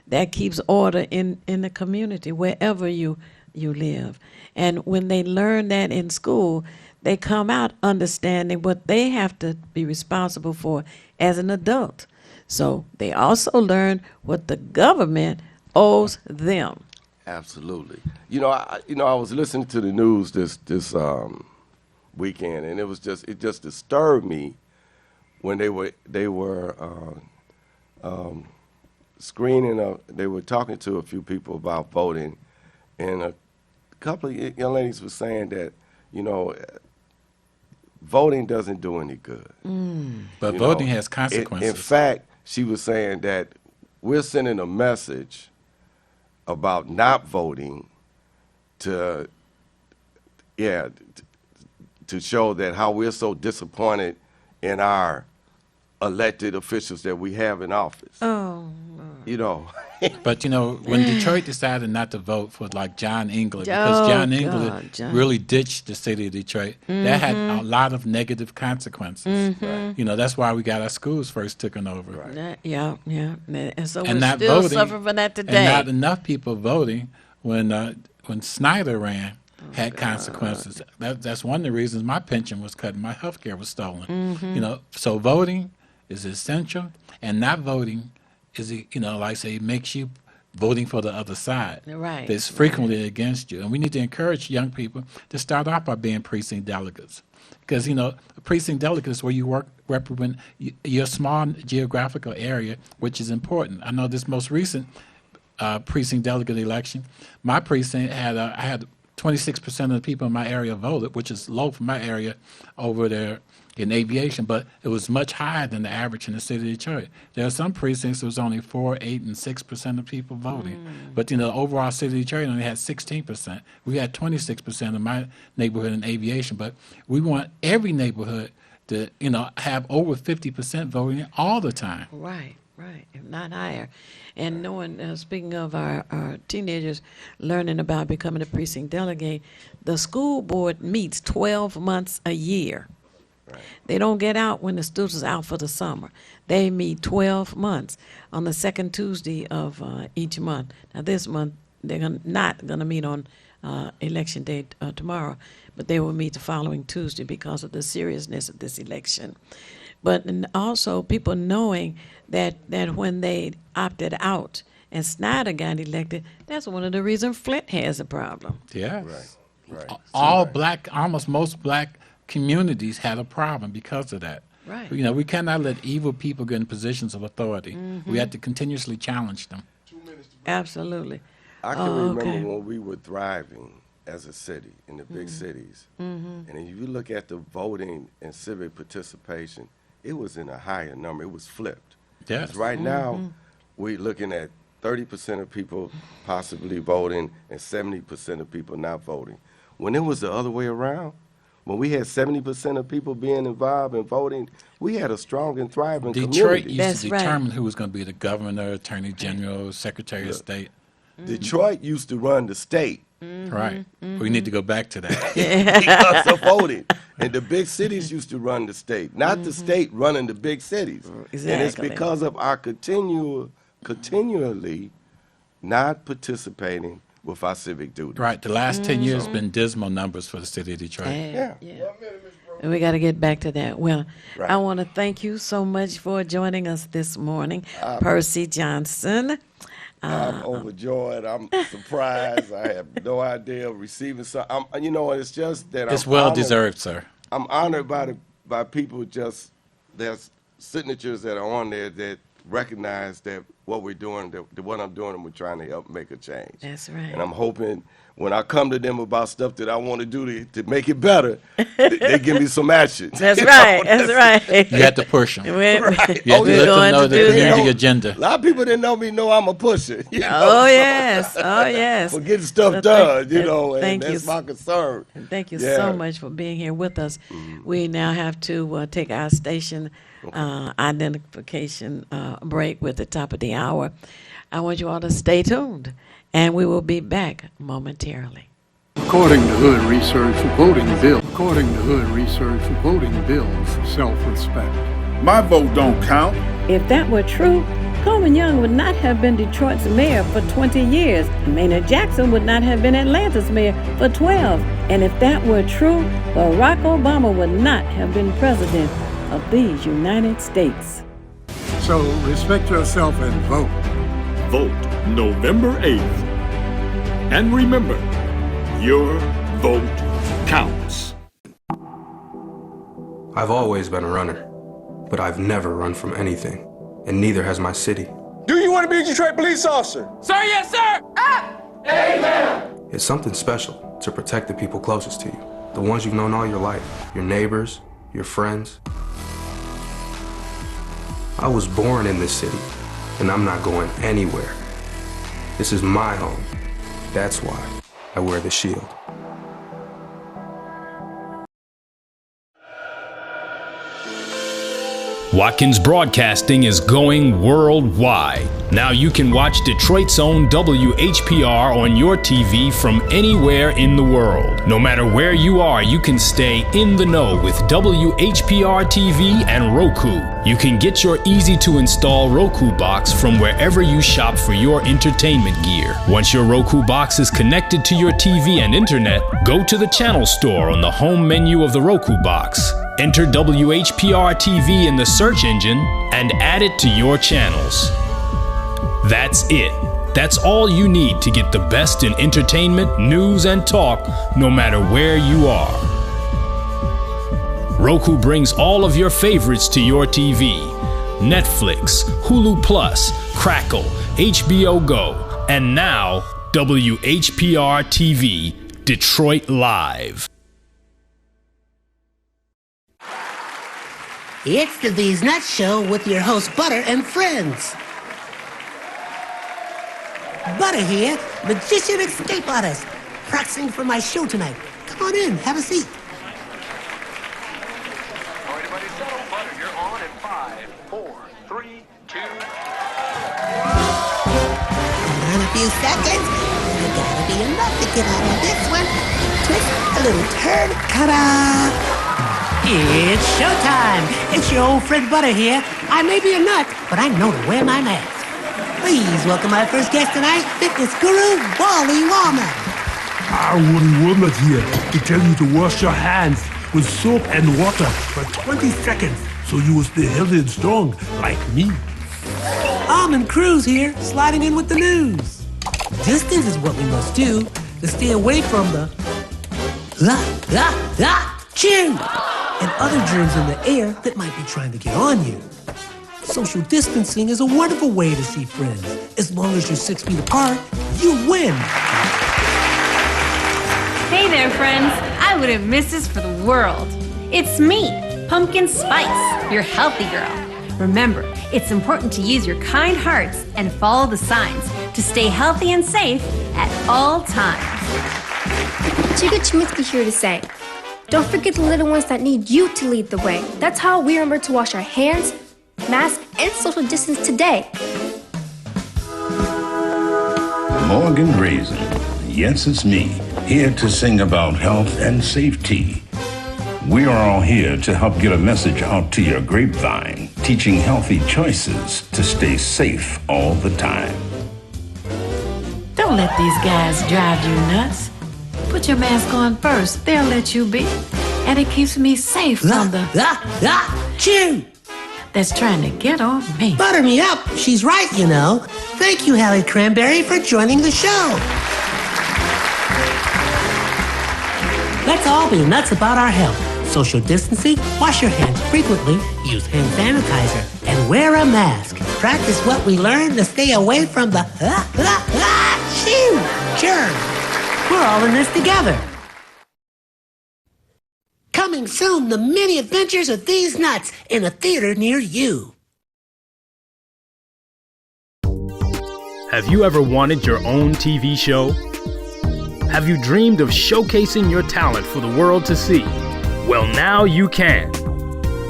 That keeps order in the community, wherever you live. And when they learn that in school, they come out understanding what they have to be responsible for as an adult. So they also learn what the government owes them. Absolutely. You know, I was listening to the news this weekend, and it just disturbed me when they were screening. They were talking to a few people about voting, and a couple of young ladies were saying that, you know, voting doesn't do any good. But voting has consequences. In fact, she was saying that we're sending a message about not voting to yeah, to show that how we're so disappointed in our elected officials that we have in office. Oh, you know. But you know, when Detroit decided not to vote for like John Engler, because John Engler really ditched the city of Detroit, that had a lot of negative consequences. You know, that's why we got our schools first taken over. Yeah. And so And we're not still voting, suffering from that today. And not enough people voting when Snyder ran had consequences. That's one of the reasons my pension was cut and my health care was stolen. You know, so voting is essential, and not voting is, you know, like I say, makes you voting for the other side. Right. That's frequently against you. And we need to encourage young people to start off by being precinct delegates. Because, you know, a precinct delegate is where you represent your small geographical area, which is important. I know this most recent precinct delegate election, my precinct I had 26% of the people in my area voted, which is low for my area over there in aviation, but it was much higher than the average in the city of Detroit. There are some precincts that was only 4%, 8%, and 6% of people voting. But, you know, overall city of Detroit only had 16%. We had 26% of my neighborhood in aviation, but we want every neighborhood to, you know, have over 50% voting all the time. Right, if not higher. And knowing, speaking of our teenagers learning about becoming a precinct delegate, the school board meets 12 months a year. They don't get out when the students are out for the summer. They meet 12 months on the second Tuesday of each month. Now this month, they're not going to meet on election day tomorrow, but they will meet the following Tuesday because of the seriousness of this election. But also people knowing that when they opted out and Snyder got elected, that's one of the reasons Flint has a problem. Yeah. Right. Almost most black communities had a problem because of that. Right. You know, we cannot let evil people get in positions of authority. We have to continuously challenge them. Absolutely. I can remember when we were thriving as a city in the big cities. And if you look at the voting and civic participation, it was in a higher number. It was flipped. Yes. Right now, we're looking at 30% of people possibly voting and 70% of people not voting. When it was the other way around, when we had 70% of people being involved in voting, we had a strong and thriving Detroit community. used to determine who was going to be the governor, attorney general, secretary of state. Detroit used to run the state. Right. We need to go back to that. Because of voting. And the big cities used to run the state, not the state running the big cities. Exactly. And it's because of our continually not participating with our civic duties. Right. The last 10 years have been dismal numbers for the city of Detroit. Yeah. And we got to get back to that. Well, I want to thank you so much for joining us this morning, Percy Johnson. I'm overjoyed. I'm surprised. I have no idea of receiving some. You know, it's just that it's I'm well honored. Deserved, sir. I'm honored by people. Just there's signatures that are on there that recognize that what we're doing, that what I'm doing, and we're trying to help make a change. That's right. And I'm hoping when I come to them about stuff that I want to do to make it better, they give me some action. That's right. That's right. You have to push them. Right. You have to let them know the community agenda. A lot of people that know me know I'm a pusher. You know? Oh, yes. Oh, yes. For getting stuff done, you know, and that's my concern. And thank you so much for being here with us. We now have to take our station identification break with the top of the hour. I want you all to stay tuned, and we will be back momentarily. According to Hood Research, voting builds self-respect. My vote don't count. If that were true, Coleman Young would not have been Detroit's mayor for 20 years, and Maynard Jackson would not have been Atlanta's mayor for 12. And if that were true, Barack Obama would not have been president of these United States. So respect yourself and vote. Vote November 8th. And remember, your vote counts. I've always been a runner, but I've never run from anything, and neither has my city. Do you want to be a Detroit police officer? Sir, yes, sir! Amen! It's something special to protect the people closest to you, the ones you've known all your life, your neighbors, your friends. I was born in this city, and I'm not going anywhere. This is my home. That's why I wear the shield. Watkins Broadcasting is going worldwide. Now you can watch Detroit's own WHPR on your TV from anywhere in the world. No matter where you are, you can stay in the know with WHPR TV and Roku. You can get your easy-to-install Roku box from wherever you shop for your entertainment gear. Once your Roku box is connected to your TV and internet, go to the channel store on the home menu of the Roku box. Enter WHPR TV in the search engine and add it to your channels. That's it. That's all you need to get the best in entertainment, news, and talk, no matter where you are. Roku brings all of your favorites to your TV. Netflix, Hulu Plus, Crackle, HBO Go, and now WHPR TV, Detroit Live. It's the These Nuts Show with your host Butter and friends. Butter here, magician escape artist, practicing for my show tonight. Come on in, have a seat. Everybody settle. Butter, you're on in 5, 4, 3, 2. In a few seconds, there gotta be enough to get out of this one. Twist a little turn, ta-da! It's showtime! It's your old friend Butter here. I may be a nut, but I know to wear my mask. Please welcome my first guest tonight, fitness guru, Wally Wallman. Wally Wallman here to tell you to wash your hands with soap and water for 20 seconds so you will stay healthy and strong like me. Almond Cruz here, sliding in with the news. Distance is what we must do to stay away from the chew and other germs in the air that might be trying to get on you. Social distancing is a wonderful way to see friends. As long as you're 6 feet apart, you win. Hey there, friends. I wouldn't miss this for the world. It's me, Pumpkin Spice, your healthy girl. Remember, it's important to use your kind hearts and follow the signs to stay healthy and safe at all times. Chica Chiminsky here to say, don't forget the little ones that need you to lead the way. That's how we remember to wash our hands, mask, and social distance today. Morgan Raisin. Yes, it's me, here to sing about health and safety. We are all here to help get a message out to your grapevine, teaching healthy choices to stay safe all the time. Don't let these guys drive you nuts. Put your mask on first. They'll let you be. And it keeps me safe from the chew that's trying to get on me. Butter me up. She's right, you know. Thank you, Hallie Cranberry, for joining the show. Let's all be nuts about our health. Social distancing, wash your hands frequently, use hand sanitizer, and wear a mask. Practice what we learned to stay away from the germs. We're all in this together. Coming soon, the many adventures of These Nuts in a theater near you. Have you ever wanted your own TV show? Have you dreamed of showcasing your talent for the world to see? Well, now you can.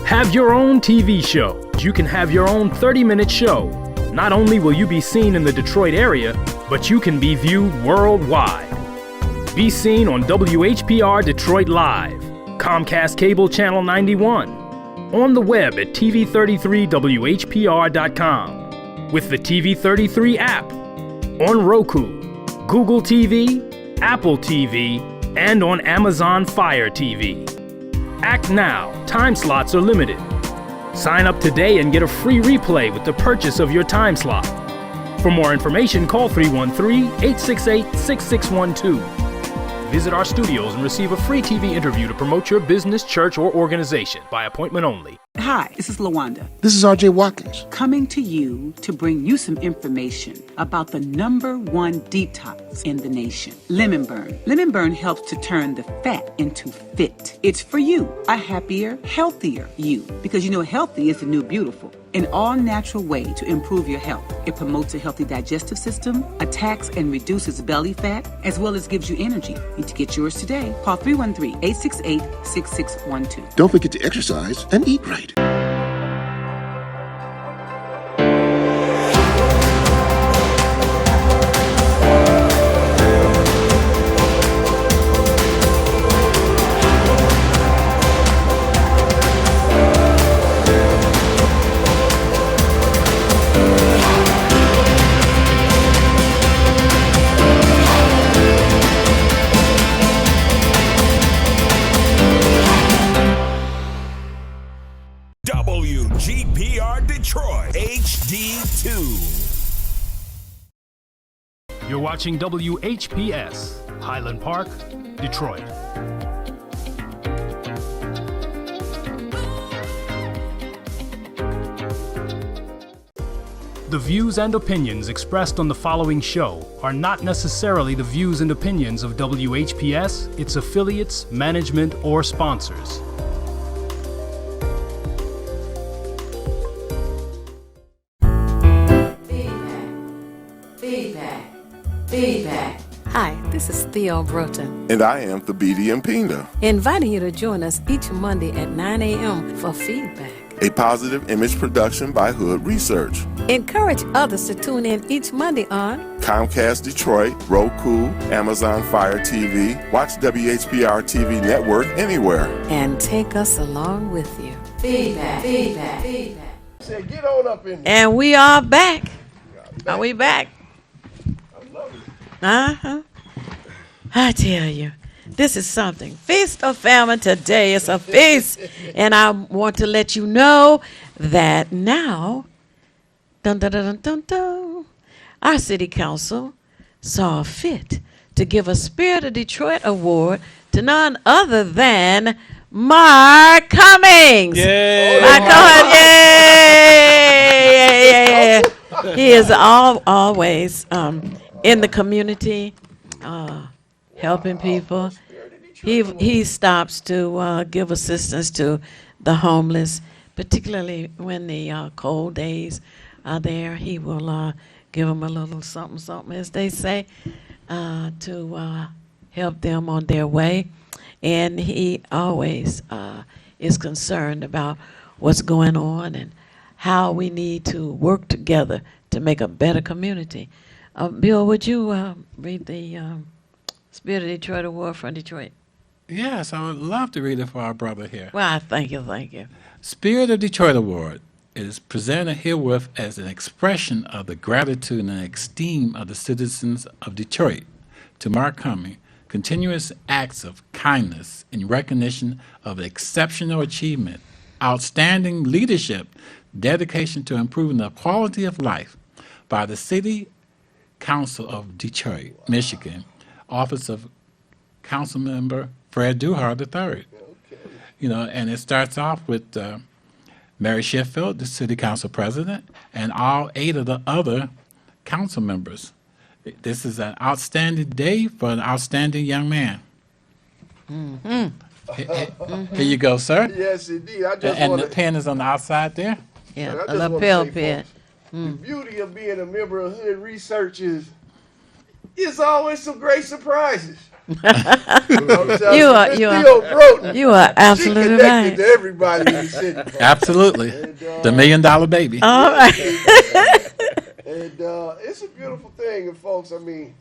Have your own TV show. You can have your own 30-minute show. Not only will you be seen in the Detroit area, but you can be viewed worldwide. Be seen on WHPR Detroit Live, Comcast Cable Channel 91, on the web at TV33WHPR.com, with the TV33 app, on Roku, Google TV, Apple TV, and on Amazon Fire TV. Act now. Time slots are limited. Sign up today and get a free replay with the purchase of your time slot. For more information, call 313-868-6612. Visit our studios and receive a free TV interview to promote your business, church, or organization by appointment only. Hi, this is LaWanda. This is R.J. Watkins. Coming to you to bring you some information about the #1 detox in the nation, Lemon Burn. Lemon Burn helps to turn the fat into fit. It's for you, a happier, healthier you. Because you know healthy is the new beautiful. An all-natural way to improve your health. It promotes a healthy digestive system, attacks and reduces belly fat, as well as gives you energy. Need to get yours today. Call 313-868-6612. Don't forget to exercise and eat right. You're watching WHPS, Highland Park, Detroit. The views and opinions expressed on the following show are not necessarily the views and opinions of WHPS, its affiliates, management, or sponsors. Feedback. Hi, this is Theo Broughton, And I am Thabiti Mpinda, inviting you to join us each Monday at 9 a.m. for feedback. a positive image production by Hood Research. Encourage others to tune in each Monday on Comcast Detroit, Roku, Amazon Fire TV, watch WHPR TV Network anywhere. and take us along with you. Feedback. Say, get on up in there. And we are back. Are we back? Uh-huh. I tell you, this is something. Feast of Famine today is a feast. And I want to let you know that now, dun, dun, dun, dun, dun, dun, our city council saw fit to give a Spirit of Detroit award to none other than Mark Cummings. Yay! Mark Cummings, yay! He is always in the community, helping people. He stops to give assistance to the homeless, particularly when the cold days are there. He will give them a little something, as they say, to help them on their way. And he always is concerned about what's going on and how we need to work together to make a better community. Bill, would you read the Spirit of Detroit Award from Detroit? Yes, I would love to read it for our brother here. Well, thank you. Spirit of Detroit Award is presented herewith as an expression of the gratitude and esteem of the citizens of Detroit to Mark Cummings, continuous acts of kindness in recognition of exceptional achievement, outstanding leadership, dedication to improving the quality of life by the City Council of Detroit, Michigan, Office of Councilmember Fred Duhart III. You know, and it starts off with Mary Sheffield, the City Council President, and all 8 of the other council members. This is an outstanding day for an outstanding young man. Mm-hmm. Here you go, sir. Yes, indeed. And the pen is on the outside there? Yeah, I a just lapel wanna say, pen. folks, the beauty of being a member of Hood Research is it's always some great surprises. You are absolutely she connected right. to everybody in the city. Absolutely. And, The $1 million baby. All right. And it's a beautiful thing, and folks, I mean,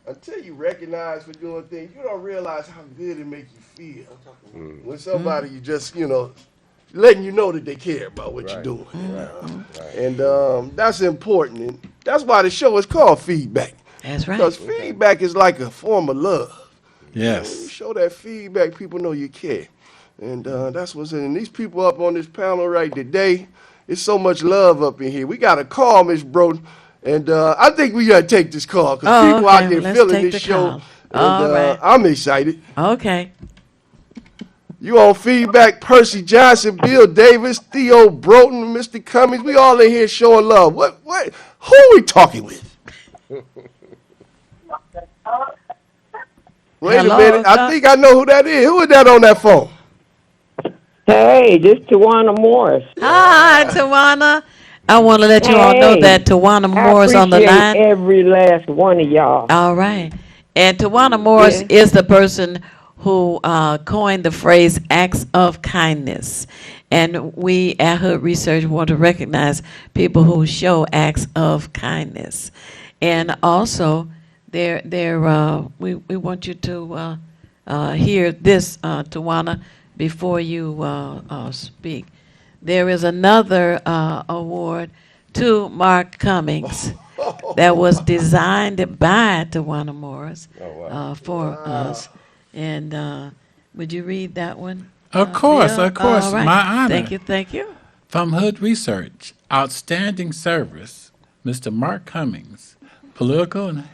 until you recognize for doing things, you don't realize how good it makes you feel. When somebody you just, letting you know that they care about what you're doing. And that's important. And that's why the show is called Feedback. That's right. Because feedback is like a form of love. Yes. When you show that feedback, people know you care. And that's what's in. And these people up on this panel right today, it's so much love up in here. We got a call, Miss Broughton. And I think we got to take this call because people out there Let's feeling take this the show. call. And Right. I'm excited. Okay. You on feedback, Percy Johnson, Bill Davis, Theo Broughton, Mr. Cummings. We all in here showing love. What? Who are we talking with? Wait Hello, a minute. I think I know who that is. Who is that on that phone? Hey, this is Tawana Morris. Hi, Tawana. I want to let you all know that Tawana Morris on the line. Every last one of y'all. All right. And Tawana Morris is the person who coined the phrase acts of kindness. And we at Hood Research want to recognize people who show acts of kindness. And also, we want you to hear this, Tawana, before you speak. There is another award to Mark Cummings that was designed by Tawana Morris for us. And would you read that one? Of course, Bill? of course. All right. My honor. Thank you. From Hood Research, outstanding service, Mr. Mark Cummings, political and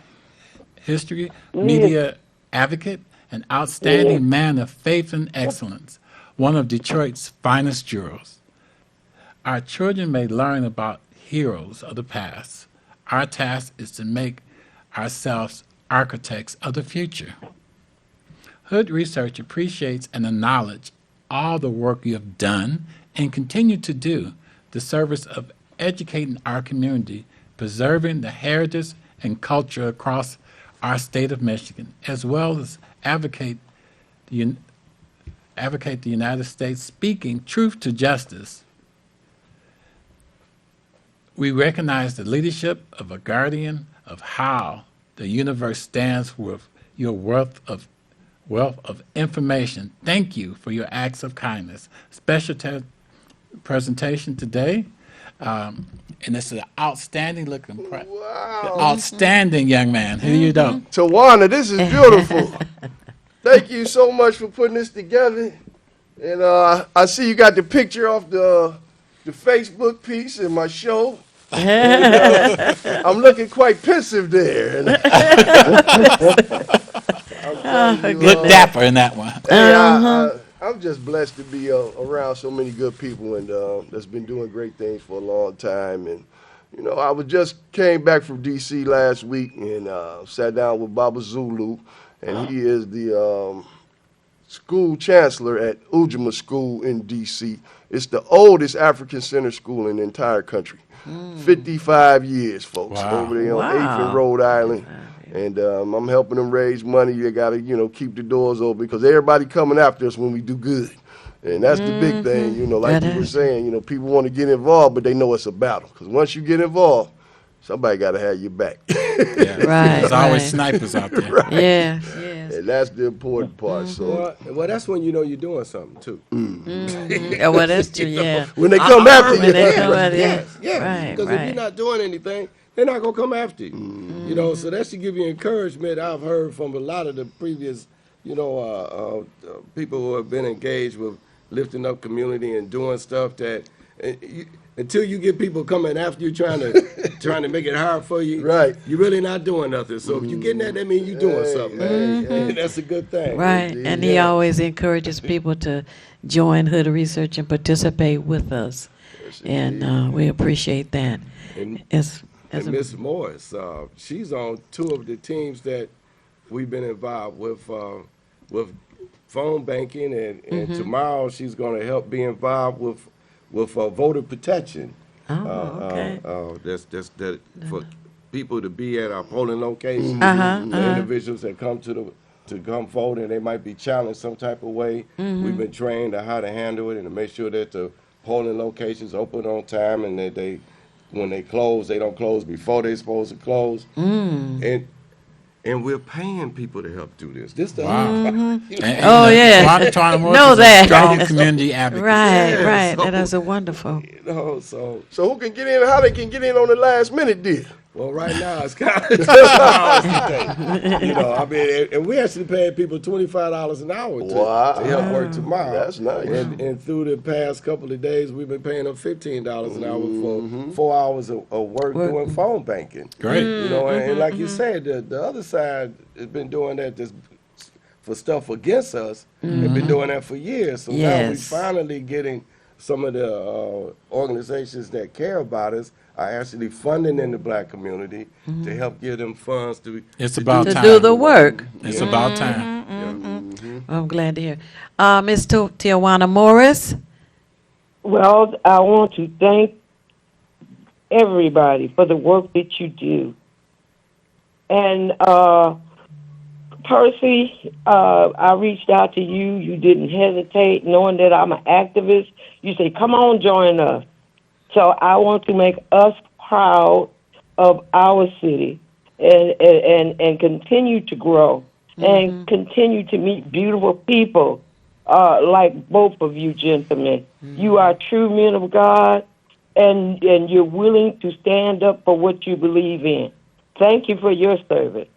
history, media advocate, an outstanding man of faith and excellence, one of Detroit's finest jurors. Our children may learn about heroes of the past. Our task is to make ourselves architects of the future. Hood Research appreciates and acknowledges all the work you have done and continue to do, the service of educating our community, preserving the heritage and culture across our state of Michigan, as well as advocate the United States, speaking truth to justice. We recognize the leadership of a guardian of how the universe stands with your wealth of information. Thank you for your acts of kindness. Special presentation today, and it's an outstanding looking, outstanding young man. Here you go. Tawana, this is beautiful. Thank you so much for putting this together. And I see you got the picture off the Facebook piece in my show. I'm looking quite pensive there. Look dapper in that one. Hey, I'm just blessed to be around so many good people and that's been doing great things for a long time. And you know, I came back from D.C. last week and sat down with Baba Zulu, and he is the school chancellor at Ujima School in D.C. It's the oldest African center school in the entire country. 55 years, folks, over there on 8th and Rhode Island. And I'm helping them raise money. They got to, keep the doors open because everybody coming after us when we do good. And that's the big thing, like you were saying, people want to get involved, but they know it's a battle. Because once you get involved, somebody got to have your back. Right. There's always snipers out there. Right. Yeah. And that's the important part. So, well, that's when you know you're doing something too. Yeah, well, that's true. Yeah. When they come after you. When they come after you. Yeah. Right. Because if you're not doing anything, they're not gonna come after you. So that should give you encouragement. I've heard from a lot of the previous, people who have been engaged with lifting up community and doing stuff that. Until you get people coming after you trying to make it hard for you, right? You're really not doing nothing. So if you getting that means you're doing something. Man. That's a good thing. Right, and he always encourages people to join Hood Research and participate with us, and we appreciate that. And Miss Morris, she's on 2 of the teams that we've been involved with phone banking, and tomorrow she's going to help be involved with voter protection. Okay. That's for people to be at our polling locations. Individuals that come to come vote and they might be challenged some type of way. We've been trained on how to handle it and to make sure that the polling locations open on time and that when they close, they don't close before they're supposed to close. And we're paying people to help do this. This know that. Strong community advocate. Right. So, that is a wonderful. So who can get in? How they can get in on the last minute deal? Well, right now it's kind of tough. And we actually paying people $25 an hour to help work tomorrow. That's nice. And through the past couple of days, we've been paying them $15 an hour for 4 hours of work doing phone banking. Great. And like you said, the other side has been doing that just for stuff against us. They've been doing that for years. So now we're finally getting some of the organizations that care about us are actually funding in the black community to help give them funds to do the work. It's about time. Well, I'm glad to hear. Ms. Tijuana Morris. Well, I want to thank everybody for the work that you do. And Percy, I reached out to you. You didn't hesitate, knowing that I'm an activist. You say, come on, join us. So I want to make us proud of our city and continue to grow and continue to meet beautiful people like both of you gentlemen. You are true men of God, and you're willing to stand up for what you believe in. Thank you for your service.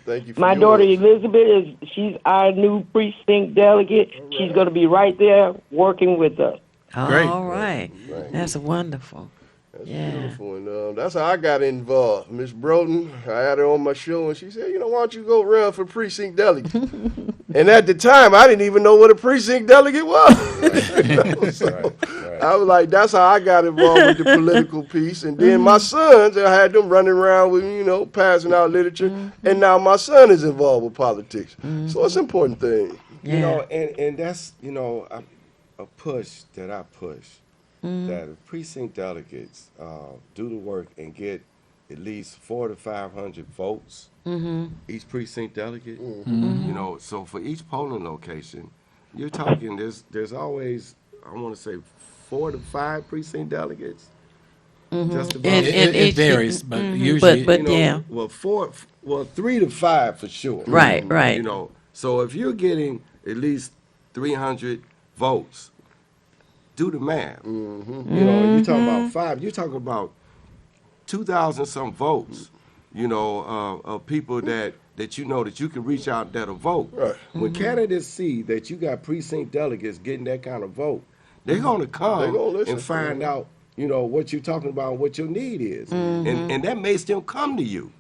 Thank you. My daughter Elizabeth she's our new precinct delegate. She's going to be right there working with us. All right. That's wonderful. That's beautiful. And that's how I got involved. Miss Broughton, I had her on my show, and she said, why don't you go run for precinct delegate? And at the time, I didn't even know what a precinct delegate was. So I was like, that's how I got involved with the political piece. And then my sons, I had them running around with, passing out literature. And now my son is involved with politics. So it's an important thing. And that's, a push that I push. That if precinct delegates do the work and get at least 400 to 500 votes, each precinct delegate, so for each polling location, you're talking, there's always, I want to say, 4 to 5 precinct delegates. Just about. It varies, but usually, well, 3 to 5 for sure. Right. So if you're getting at least 300 votes, do the math. You're talking about 5. You're talking about 2,000 some votes. Of people that that you can reach out that'll vote. Right. When candidates see that you got precinct delegates getting that kind of vote, they're gonna come and find out. What you're talking about, what your need is, and that makes them come to you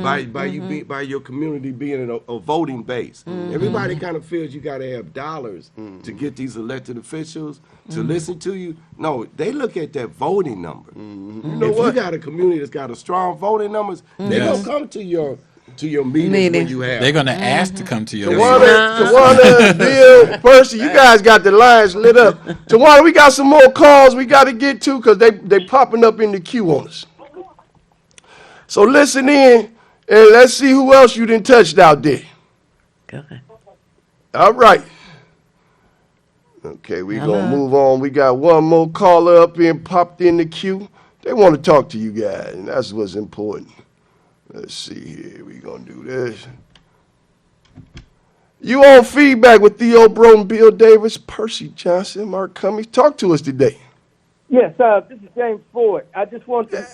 by your community being a voting base. Everybody kind of feels you got to have dollars to get these elected officials to listen to you. No, they look at that voting number. If you got a community that's got a strong voting numbers, they're gonna come to your meetings when you have. They're going to ask to come to your Tawana, Bill, Percy, you guys got the lines lit up. Tawana, we got some more calls we got to get to because they popping up in the queue on us. So listen in and let's see who else you done touched out there. Go ahead. All right. Okay, we going to move on. We got one more caller up here and popped in the queue. They want to talk to you guys, and that's what's important. Let's see here. We're going to do this. You on Feedback with Theo Broughton, Bill Davis, Percy Johnson, Mark Cummings. Talk to us today. Yes, this is James Ford. I just want to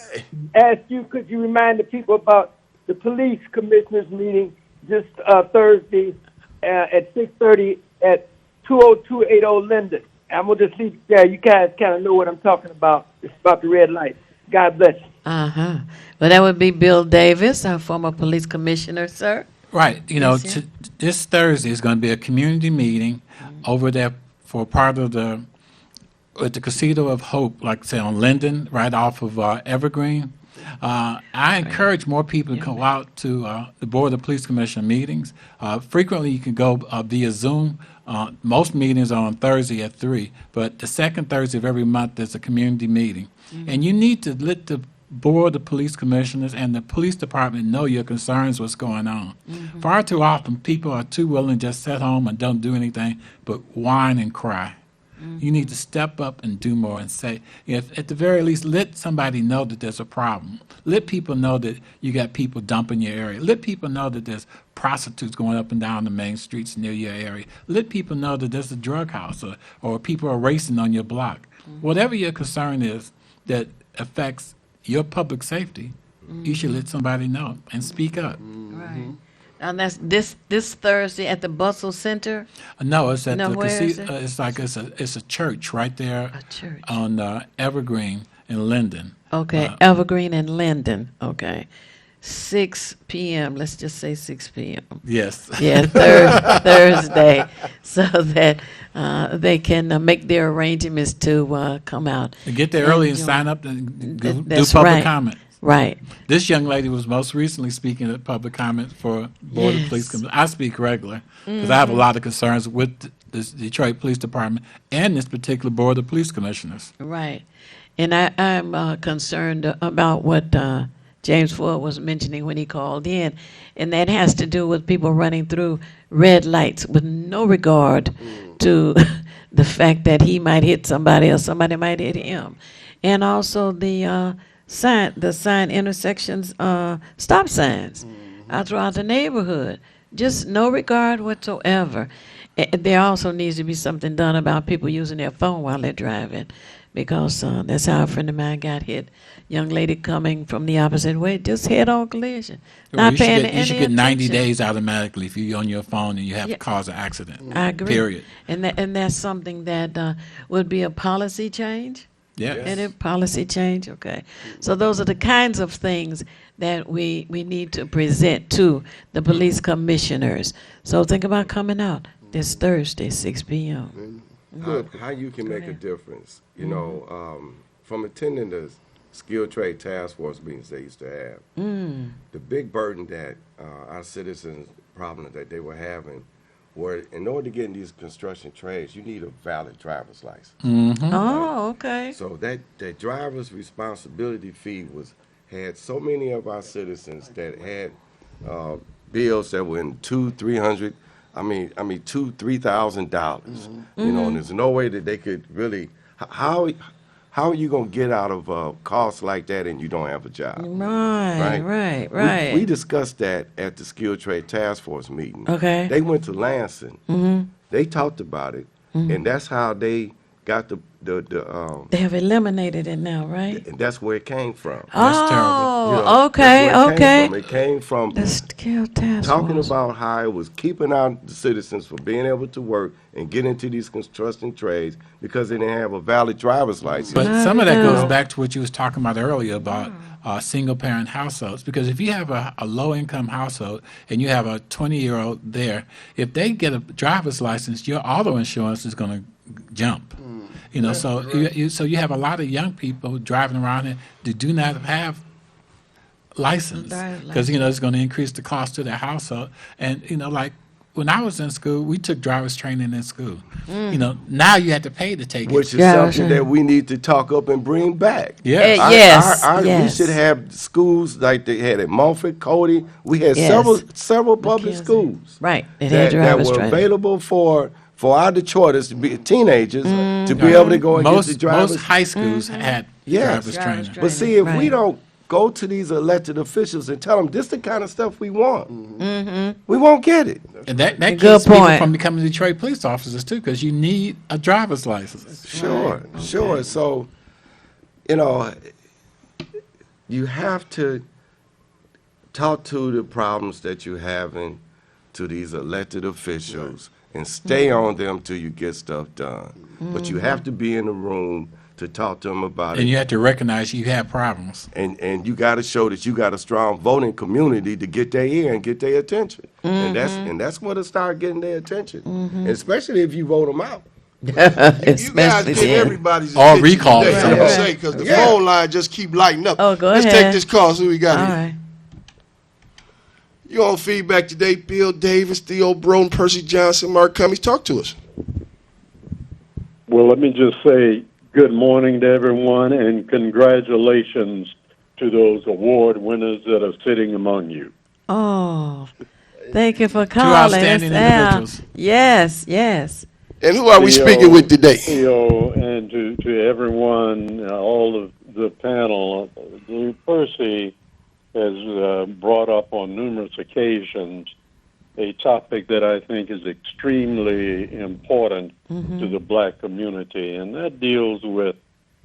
ask you, could you remind the people about the police commissioners meeting this Thursday at 6:30 at 20280 Linden? I'm going to just leave it there. You guys kind of know what I'm talking about. It's about the red light. God bless you. Well, that would be Bill Davis, our former police commissioner, sir. Right. This Thursday is going to be a community meeting over there for part of at the Casino of Hope, like say on Linden, right off of Evergreen. I encourage more people to go out to the Board of Police Commissioner meetings. Frequently, you can go via Zoom. Most meetings are on Thursday at 3, but the second Thursday of every month there's a community meeting. And you need to let the Board of Police Commissioners and the police department know your concerns, what's going on. Far too often, people are too willing to just sit home and don't do anything but whine and cry. You need to step up and do more and say, at the very least, let somebody know that there's a problem. Let people know that you got people dumping your area. Let people know that there's prostitutes going up and down the main streets near your area. Let people know that there's a drug house or people are racing on your block. Whatever your concern is that affects your public safety, you should let somebody know and speak up. Right. And that's this Thursday at the Bustle Center? No, it's at the casino. It's a church right there on Evergreen in Linden. Okay, Evergreen and Linden. Okay. 6 p.m. Let's just say 6 p.m. Yes. Yeah, Thursday, so that they can make their arrangements to come out. Get there early and sign up and do public comment. Right. This young lady was most recently speaking at public comment for Board of Police Commissioners. I speak regular because I have a lot of concerns with the Detroit Police Department and this particular Board of Police Commissioners. Right. And I'm concerned about what James Ford was mentioning when he called in, and that has to do with people running through red lights with no regard to the fact that he might hit somebody or somebody might hit him. And also the sign intersections, stop signs out throughout the neighborhood. Just no regard whatsoever. There also needs to be something done about people using their phone while they're driving, because that's how a friend of mine got hit. Young lady coming from the opposite way, just head-on collision. Not paying any attention. You should get 90 days automatically if you're on your phone and you have caused an accident. I agree. Period. And that's something that would be a policy change. Yeah. Any policy change? Okay. So those are the kinds of things that we need to present to the police commissioners. So think about coming out this Thursday, 6 p.m. How you can make a difference, you know, from attending the skilled trade task force meetings they used to have. The big burden that our citizens, problem that they were having, were in order to get in these construction trades, you need a valid driver's license. Oh, okay. So that driver's responsibility fee had so many of our citizens that had bills that were in $200,000, $3,000. You know, and there's no way that they could really. How are you gonna get out of costs like that and you don't have a job? Right. We discussed that at the Skilled Trade Task Force meeting. Okay. They went to Lansing. They talked about it, and that's how they got the They have eliminated it now, right? and that's where it came from. That's terrible. You know, okay, that's where okay. It came from The skilled task talking force. about how it was keeping out the citizens from being able to work and get into these construction trades because they didn't have a valid driver's license. But some of that goes back to what you was talking about earlier about single-parent households. Because if you have a low-income household and you have a 20-year-old there, if they get a driver's license, your auto insurance is going to jump. You know, so you have a lot of young people driving around here that do not have license because you know it's going to increase the cost to their household. And you know, like when I was in school, we took driver's training in school. You know, now you have to pay to take Which it. is something that we need to talk up and bring back. Yes. We should have schools like they had at Montfort, Cody. We had several public schools Right. that were available for our Detroiters to be teenagers to be able to go and get the driver's. Most high schools had driver's training. But see, if we don't go to these elected officials and tell them this is the kind of stuff we want, we won't get it. And that keeps people from becoming Detroit police officers too, because you need a driver's license. Sure. So, you know, you have to talk to the problems that you're having to these elected officials and stay on them till you get stuff done. But you have to be in the room to talk to them about it. And you have to recognize you have problems. And you got to show that you got a strong voting community to get their ear and get their attention. And that's where to start getting their attention. And especially if you vote them out. You guys get everybody's or attention recall. today, I'm gonna say, because the phone line just keep lighting up. Oh, go Let's ahead. take this call. See what we got All here. right. You on feedback today? Bill Davis, Theo Broden, Percy Johnson, Mark Cummings. Talk to us. Well, let me just say good morning to everyone and congratulations to those award winners that are sitting among you. Oh, thank you for calling. outstanding Yes, individuals. yes. And who are we speaking with today? Theo, and to everyone, all of the panel, Percy has brought up on numerous occasions a topic that I think is extremely important to the black community, and that deals with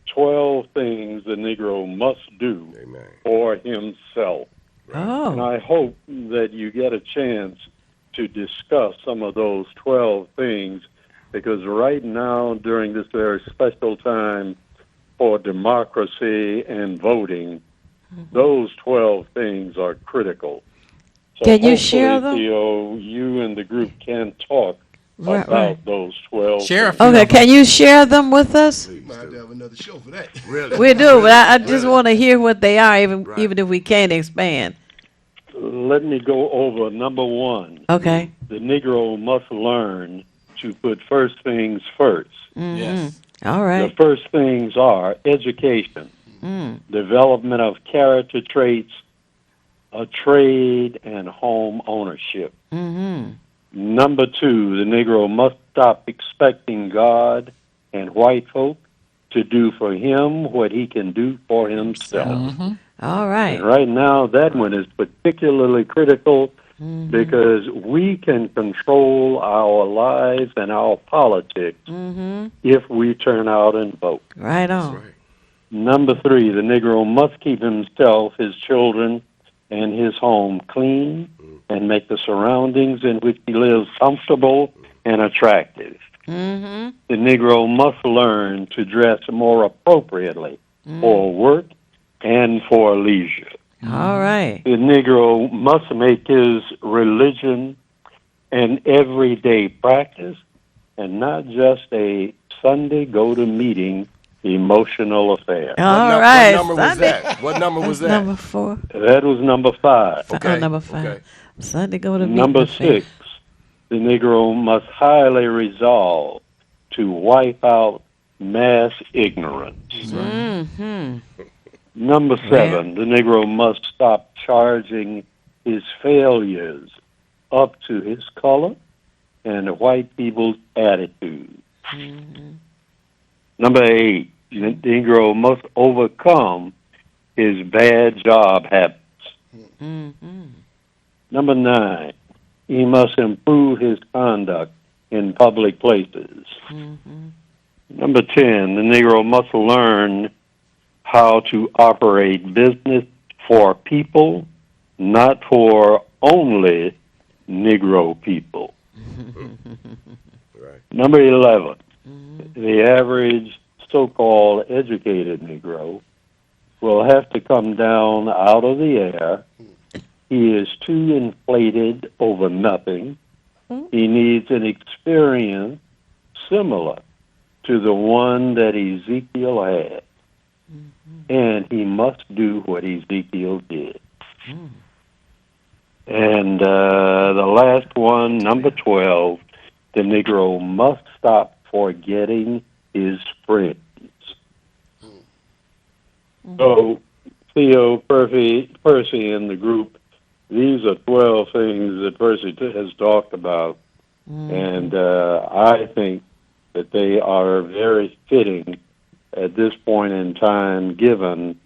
12 things the Negro must do for himself. Oh. And I hope that you get a chance to discuss some of those 12 things, because right now, during this very special time for democracy and voting, those 12 things are critical. So Can you share them? Theo, you and the group can talk Right, about right. those 12 Okay, can you share them with us? We might have to have another show for that. We do, but I just want to hear what they are, even if we can't expand. Let me go over number one. Okay. The Negro must learn to put first things first. Yes. All right. The first things are education, development of character traits, a trade, and home ownership. Number two, the Negro must stop expecting God and white folk to do for him what he can do for himself. All right. And right now, that one is particularly critical because we can control our lives and our politics if we turn out and vote. Right on. Number three, the Negro must keep himself, his children, and his home clean and make the surroundings in which he lives comfortable and attractive. the Negro must learn to dress more appropriately for work and for leisure. All right. The Negro must make his religion an everyday practice and not just a Sunday go-to-meeting emotional affair. All right. What number was that? What number was that? Number 4. That was number 5. Okay. Number 5. Okay. Sunday go to Number meeting 6, the Negro must highly resolve to wipe out mass ignorance. Mm-hmm. Number 7, the Negro must stop charging his failures up to his color and white people's attitude. Number 8, the Negro must overcome his bad job habits. Number 9, he must improve his conduct in public places. Number 10, the Negro must learn how to operate business for people, not for only Negro people. Number 11, the average so-called educated Negro will have to come down out of the air. He is too inflated over nothing. He needs an experience similar to the one that Ezekiel had. And he must do what Ezekiel did. And the last one, number 12, the Negro must stop forgetting his friends. So, Theo, Percy, and the group, these are 12 things that Percy has talked about. And I think that they are very fitting at this point in time, given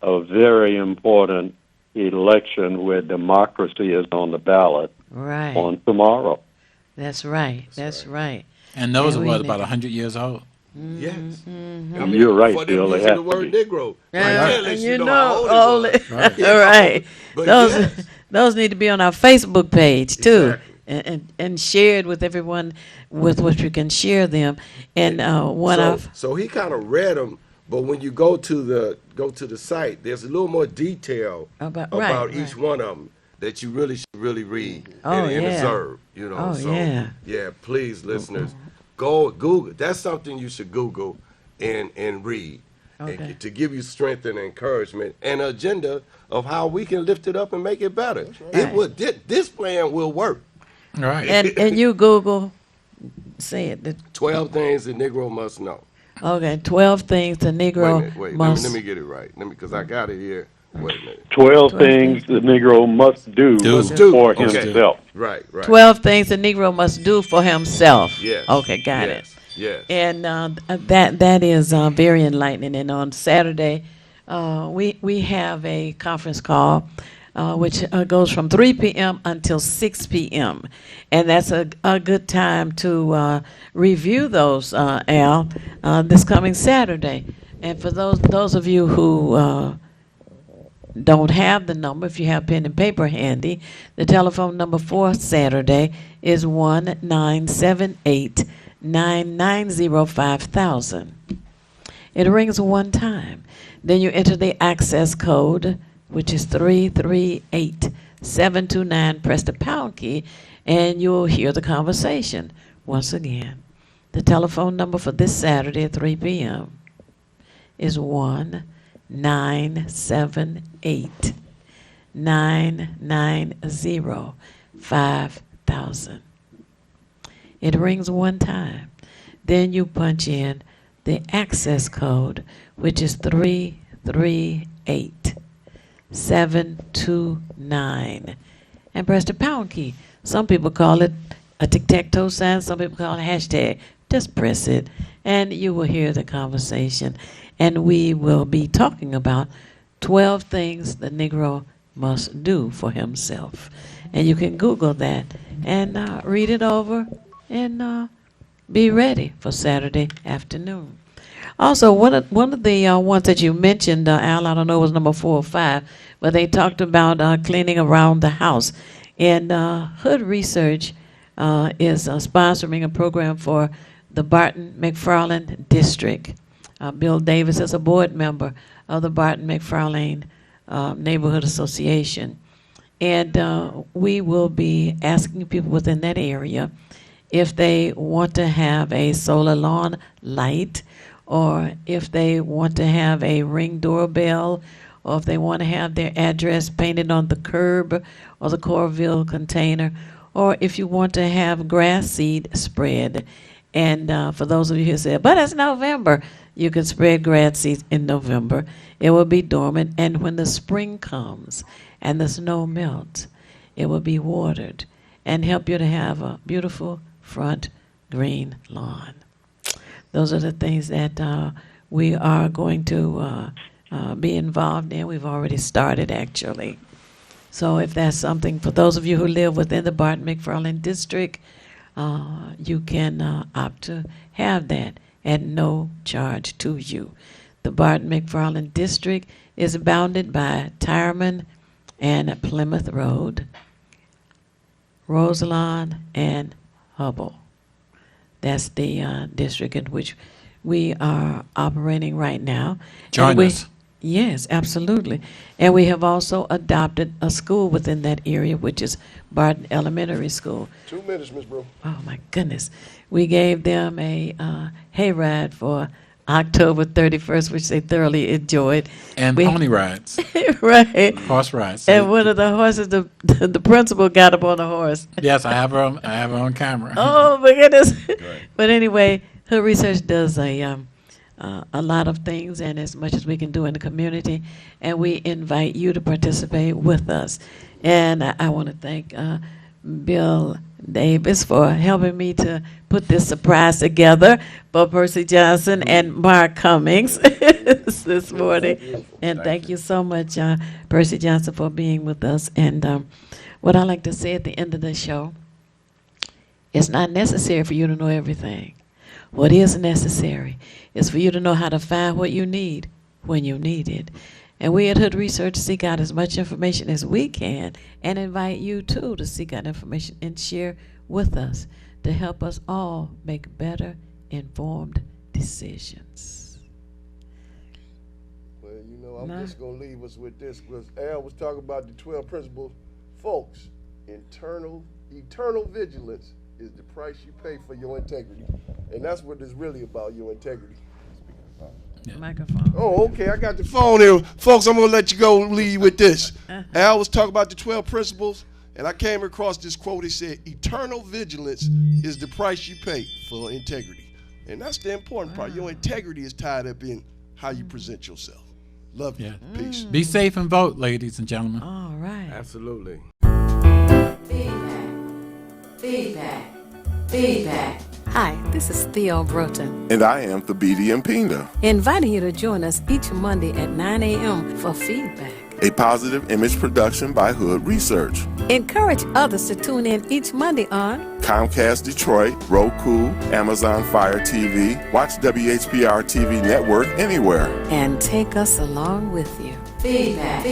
a very important election where democracy is on the ballot on tomorrow. That's right. That's right. And those are, what, about 100 years old? Yes. I mean, You're right, for them Bill. They using have the to word be. Negro. You know, how old it was. all right. But Those yes. those need to be on our Facebook page too, and shared with everyone with what you can share them. And So he kind of read them, but when you go to the site, there's a little more detail about each one of them that you really should read and observe. You know, yeah, please, listeners, go Google. That's something you should Google and read. And to give you strength and encouragement and an agenda of how we can lift it up and make it better. It would. This plan will work. Right. And you Google, say it. 12 things the Negro must know. Okay, 12 things the Negro Wait, must. let me get it right. Because I got it here. Wait a minute. 12 things the Negro must do for himself. Right. 12 things the Negro must do for himself. Yes. Okay, got it. Yes. And that is very enlightening. And on Saturday, we have a conference call, which goes from 3 p.m. until 6 p.m. And that's a good time to review those, Al, this coming Saturday. And for those of you who don't have the number, if you have pen and paper handy, the telephone number for Saturday is 1-978-990-5000. It rings one time. Then you enter the access code, which is 338729. Press the pound key, and you'll hear the conversation. Once again, the telephone number for this Saturday at 3 p.m. is 1-978-990-5000. It rings one time. Then you punch in the access code, which is 338729, and press the pound key. Some people call it a tic-tac-toe sign. Some people call it hashtag. Just press it, and you will hear the conversation. And we will be talking about 12 things the Negro must do for himself. And you can Google that and read it over and be ready for Saturday afternoon. Also, one of the ones that you mentioned, Al, I don't know, it was number 4 or 5, but they talked about cleaning around the house. And Hood Research is sponsoring a program for the Barton McFarland District. Bill Davis is a board member of the Barton McFarland Neighborhood Association. And we will be asking people within that area if they want to have a solar lawn light, or if they want to have a Ring doorbell, or if they want to have their address painted on the curb or the Corville container, or if you want to have grass seed spread. And for those of you who said, but it's November, you can spread grass seeds in November. It will be dormant, and when the spring comes and the snow melts, it will be watered and help you to have a beautiful front green lawn. Those are the things that we are going to be involved in. We've already started, actually. So if that's something, for those of you who live within the Barton McFarland District, you can opt to have that at no charge to you. The Barton McFarland District is bounded by Tyerman and Plymouth Road, Roselawn, and Hubble. That's the district in which we are operating right now. Join us. Yes, absolutely. And we have also adopted a school within that area, which is Barton Elementary School. 2 minutes, Miss Brew. Oh, my goodness. We gave them a hayride for October 31st, which they thoroughly enjoyed. And pony rides. Right. Horse rides. And one of the horses, the principal got up on the horse. Yes, I have her on camera. Oh, my goodness. But anyway, Hood Research does a lot of things, and as much as we can do in the community, and we invite you to participate with us. And I want to thank Bill Davis for helping me to put this surprise together for Percy Johnson and Mark Cummings this morning. And thank you so much, Percy Johnson, for being with us. And what I like to say at the end of the show, it's not necessary for you to know everything. What is necessary is for you to know how to find what you need when you need it. And we at Hood Research seek out as much information as we can and invite you, too, to seek out information and share with us to help us all make better informed decisions. Well, you know, I'm just going to leave us with this, because Al was talking about the 12 principles. Folks, eternal vigilance is the price you pay for your integrity. And that's what it's really about, your integrity. Yeah. Microphone. Oh, okay, I got the phone here. Folks, I'm going to let you go leave with this. Al was talking about the 12 principles, and I came across this quote. It said, eternal vigilance is the price you pay for integrity. And that's the important part. Your integrity is tied up in how you present yourself. Love you. Peace. Be safe and vote, ladies and gentlemen. All right. Absolutely. Feedback. Hi, this is Theo Broughton, And I am Thabiti Mpinda, inviting you to join us each Monday at 9 a.m. for feedback. a positive image production by Hood Research. Encourage others to tune in each Monday on Comcast Detroit, Roku, Amazon Fire TV. Watch WHPR TV Network anywhere. and take us along with you. Feedback.